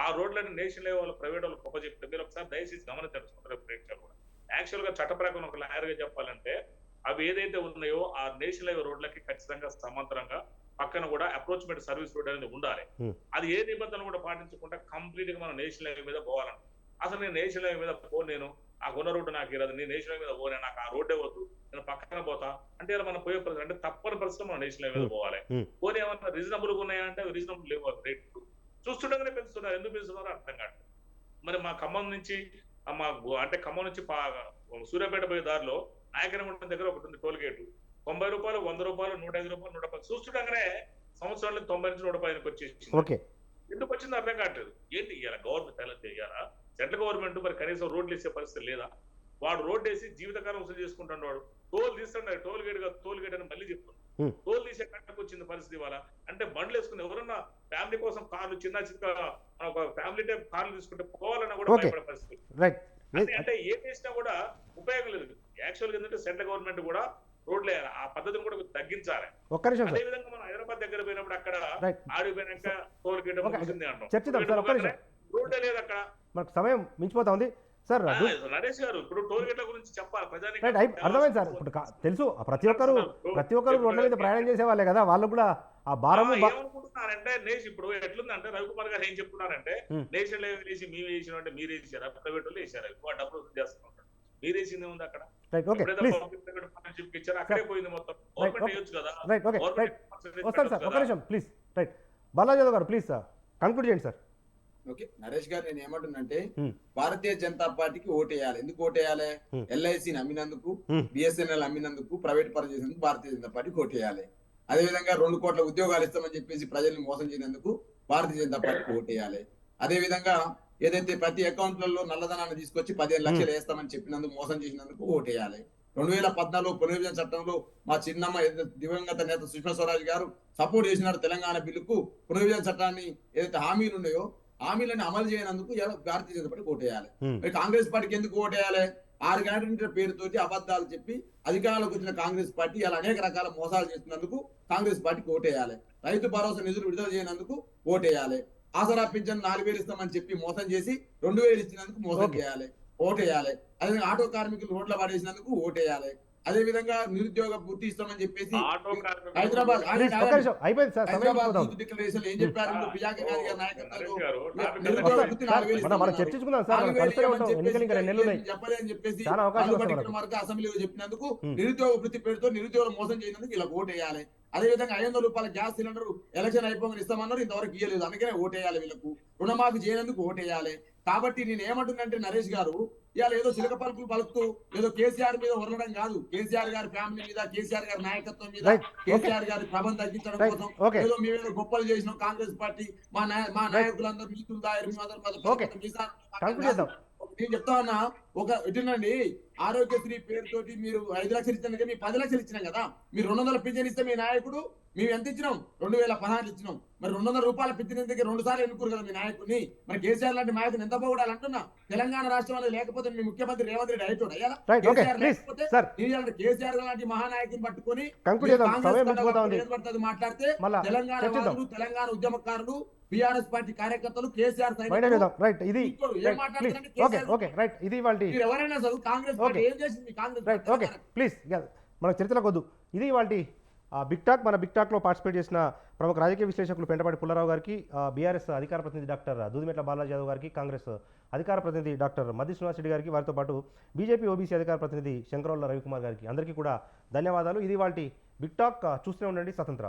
ఆ రోడ్లను నేషనల్ లెవెల్ ప్రైవేట్ వాళ్ళు గొప్ప చెప్తే మీరు ఒకసారి దయచేసి గమనించారు ప్రేక్షకులు కూడా. యాక్చువల్ గా చట్ట ప్రకారం ఒక లాయర్ గా చెప్పాలంటే అవి ఏదైతే ఉన్నాయో ఆ నేషనల్ హైవే రోడ్లకి ఖచ్చితంగా సమాంతరంగా పక్కన కూడా అప్రోచ్మెంట్ సర్వీస్ రోడ్ అనేది ఉండాలి. అది ఏ నిబంధనలు కూడా పాటించకుండా కంప్లీట్ గా మనం నేషనల్ హైవే మీద పోవాలంట. అసలు నేను నేషనల్ హైవే మీద నేను ఆ కొన్న రోడ్డు నాకు ఇరదు, నేను నేషనల్ హైవే మీద పోనే, నాకు ఆ రోడ్డే వద్దు, నేను పక్కన పోతా అంటే ఇలా మనం పోయే పరిస్థితి అంటే తప్పని పరిస్థితి మనం నేషనల్ హైవే మీద పోవాలి. పోనీ ఏమన్నా రీజనబుల్ గా ఉన్నాయంటే రీజనబుల్ లేవు రేట్లు. చూస్తుండగానే పెంచుతున్నారు, ఎందుకు పెంచుతున్నారో అర్థం కాదు. మరి మా ఖమ్మం నుంచి అంటే ఖమ్మం నుంచి సూర్యాపేట పోయే దారిలో నాయకనగుండం దగ్గర ఒకటి ఉంది టోల్ గేటు. 90 రూపాయలు, 100 రూపాయలు, 105 రూపాయలు, 110 చూస్తుండగానే సంవత్సరాలు 90 నుంచి 110 వచ్చేసి ఎందుకు వచ్చింది అర్థం కావట్లేదు. ఏంటి ఇవ్వాలి గవర్నమెంట్ ఎలా చేయాలా? సెంట్రల్ గవర్నమెంట్ మరి కనీసం రోడ్లు వేసే పరిస్థితి లేదా? వాడు రోడ్డు వేసి జీవితకాలం వసూలు చేసుకుంటాడు, వాడు టోల్ తీస్తున్నాడు. టోల్ గేట్ అని మళ్ళీ చెప్తున్నాడు. టోల్ తీసే కట్టకు వచ్చింది పరిస్థితి ఇవాళ. అంటే బండ్లు వేసుకుని ఎవరన్నా ఫ్యామిలీ కోసం కార్లు చిన్న ఒక ఫ్యామిలీ టైప్ కార్లు తీసుకుంటే పోవాలన్నా కూడా భయపడే పరిస్థితి. అంటే ఏం చేసినా కూడా ఉపయోగం లేదు. యాక్చువల్ గా ఏంటంటే సెంట్రల్ గవర్నమెంట్ కూడా రోడ్లు ఆ పద్ధతిని కూడా తగ్గించాలి. అదే విధంగా మనం హైదరాబాద్ దగ్గర పోయినప్పుడు అక్కడ ఆడిపోయినాక టోల్ గేట్ అంటాం, రోడ్డే లేదు అక్కడ. మనకు సమయం మించిపోతా ఉంది సార్. నరేష్ గారు ఇప్పుడు టోల్ గేట్ల గురించి చెప్పాలి ప్రజానికి. అర్థమైంది సార్. ఇప్పుడు తెలుసు ప్రతి ఒక్కరు రోడ్ల మీద ప్రయాణం చేసే వాళ్ళే కదా, వాళ్ళు కూడా ఆ భారం ఏమనుకుంటున్నారంటే ఇప్పుడు ఎట్లుందంటే రవికుమార్ గారు ఏం చెప్తున్నారంటే నేషనల్ లెవెల్ వేసి మేము వేసిన అంటే మీరు వేసారా, ప్రైవేట్ వాళ్ళు వేసారా, ఎక్కువ డబ్బులు వసూలు చేస్తున్నారు. మీరు వేసింది ఉంది అక్కడ ఇచ్చారు, అక్కడే పోయింది మొత్తం. గవర్నమెంట్ వేయొచ్చు కదా. వస్తాను సార్, ఒక నిమిషం ప్లీజ్. రైట్ బాలాజీ యాదవ్ గారు ప్లీజ్ సార్ కంక్లూడ్ చేయండి సార్. ఓకే నరేష్ గారు, నేను ఏమంటున్నంటే భారతీయ జనతా పార్టీకి ఓటేయాలి. ఎందుకు ఓటేయాలి? ఎల్ఐసిని అమ్మినందుకు, బిఎస్ఎన్ఎల్ అమ్మినందుకు, ప్రైవేట్ పరం చేసినందుకు భారతీయ జనతా పార్టీకి ఓటేయాలి. అదేవిధంగా 2 కోట్ల ఉద్యోగాలు ఇస్తామని చెప్పేసి ప్రజల్ని మోసం చేసినందుకు భారతీయ జనతా పార్టీకి ఓటేయాలి. అదేవిధంగా ఏదైతే ప్రతి అకౌంట్లలో నల్లధనాన్ని తీసుకొచ్చి 15 లక్షలు వేస్తామని చెప్పినందుకు మోసం చేసినందుకు ఓటేయాలి. 2014 పునర్విభజన చట్టంలో మా చిన్నమ్మ దివంగత నేత సుష్మా స్వరాజ్ గారు సపోర్ట్ చేసినారు తెలంగాణ బిల్లుకు. పునర్విభజన చట్టాన్ని ఏదైతే హామీలు ఉన్నాయో హామీలను అమలు చేయనందుకు భారతీయ జనతా పార్టీకి ఓటేయాలి. మరి కాంగ్రెస్ పార్టీకి ఎందుకు ఓటేయాలి? 6 గ్యారెంటీల పేరుతోటి అబద్ధాలు చెప్పి అధికారంలోకి వచ్చిన కాంగ్రెస్ పార్టీ ఇలా అనేక రకాల మోసాలు చేస్తున్నందుకు కాంగ్రెస్ పార్టీకి ఓటేయాలి. రైతు భరోసా నిధులు విడుదల చేయనందుకు ఓటేయాలి. ఆసరా పింఛన్ 4000 ఇస్తామని చెప్పి మోసం చేసి 2000 ఇచ్చినందుకు మోసం చేయాలి, ఓటేయాలి. అదేవిధంగా ఆటో కార్మికులు రోడ్ల పడేసినందుకు ఓటేయాలి. అదే విధంగా నిరుద్యోగ వృత్తి ఇస్తామని చెప్పేసి హైదరాబాద్ డిక్లరేషన్ ఏం చెప్పారు? ప్రియాంక గాంధీ గారి నాయకత్వంలో నిరుద్యోగ వృత్తి 4000 చెప్పలేని చెప్పేసి అసెంబ్లీలో చెప్పినందుకు నిరుద్యోగ వృత్తి పేరుతో నిరుద్యోగులు మోసం చేయనందుకు ఇలా ఓటేయాలి. అదేవిధంగా 500 రూపాయల గ్యాస్ సిలిండర్ ఎలక్షన్ అయిపోగానే ఇస్తామన్నారు, ఇంతవరకు ఇయ్యలేదు. అందుకనే ఓటేయాలి. వీళ్ళకు రుణమాఫీ చేయనందుకు ఓటేయాలి. కాబట్టి నేను ఏమంటున్నంటే నరేష్ గారు, ఇవాళ ఏదో చిలక పలుకులు పలుకుతూ ఏదో కేసీఆర్ మీద వరలడం కాదు. కేసీఆర్ గారి ఫ్యామిలీ మీద, కేసీఆర్ గారి నాయకత్వం మీద, కేసీఆర్ గారి ప్రభం తగ్గించడం కోసం ఏదో మేమేదో గొప్పలు చేసినాం కాంగ్రెస్ పార్టీ, మా నాయకులందరూ మీతులు దాయరు, నేను చెప్తా ఉన్నా. ఒక ఇటునండి ఆరోగ్యశ్రీ పేరుతోటి మీరు 5 లక్షలు ఇచ్చిన మేము 10 లక్షలు ఇచ్చినాం కదా. మీరు 200 పింఛన్ ఇస్తే మీ నాయకుడు మేము ఎంత ఇచ్చినాం? 2016 ఇచ్చినాం. మరి 200 రూపాయల పింఛన్ దగ్గర 2 సార్లు ఎన్నుకోరు కదా మీ నాయకుడిని. మరి కేసీఆర్ లాంటి నాయకుని ఎంత పోగొడాలి అంటున్నా. తెలంగాణ రాష్ట్రం అనేది లేకపోతే మీ ముఖ్యమంత్రి రేవంత్ రెడ్డి అయిపోడు అయ్యాలా? కేసీఆర్ లాంటి మహానాయకుని పట్టుకొని మాట్లాడితే తెలంగాణ ఉద్యమకారులు, బీఆర్ఎస్ పార్టీ కార్యకర్తలు, కేసీఆర్ ఎవరైనా కాంగ్రెస్ పార్టీ ఏం చేసింది? కాంగ్రెస్ ప్లీజ్ మన చరిత్రకు వద్దు. ఇది వాళ్ళ బిగ్ టాక్. మన బిగ్ టాక్లో పార్టిసిపేట్ చేసిన ప్రముఖ రాజకీయ విశ్లేషకులు పెంటపాటి పుల్లారావు గారికి, బీఆర్ఎస్ అధికార ప్రతినిధి డాక్టర్ దూదిమెట్ల బాలాజీ యాదవ్ గారికి, కాంగ్రెస్ అధికార ప్రతినిధి డాక్టర్ మద్ది శ్రీనివాస్ రెడ్డి గారికి, వారితో పాటు బీజేపీ ఓబీసీ అధికార ప్రతినిధి శంకరౌళ్ళ రవికుమార్ గారికి అందరికీ కూడా ధన్యవాదాలు. ఇది వాళ్ళ బిగ్ టాక్. చూస్తూనే ఉండండి స్వతంత్ర.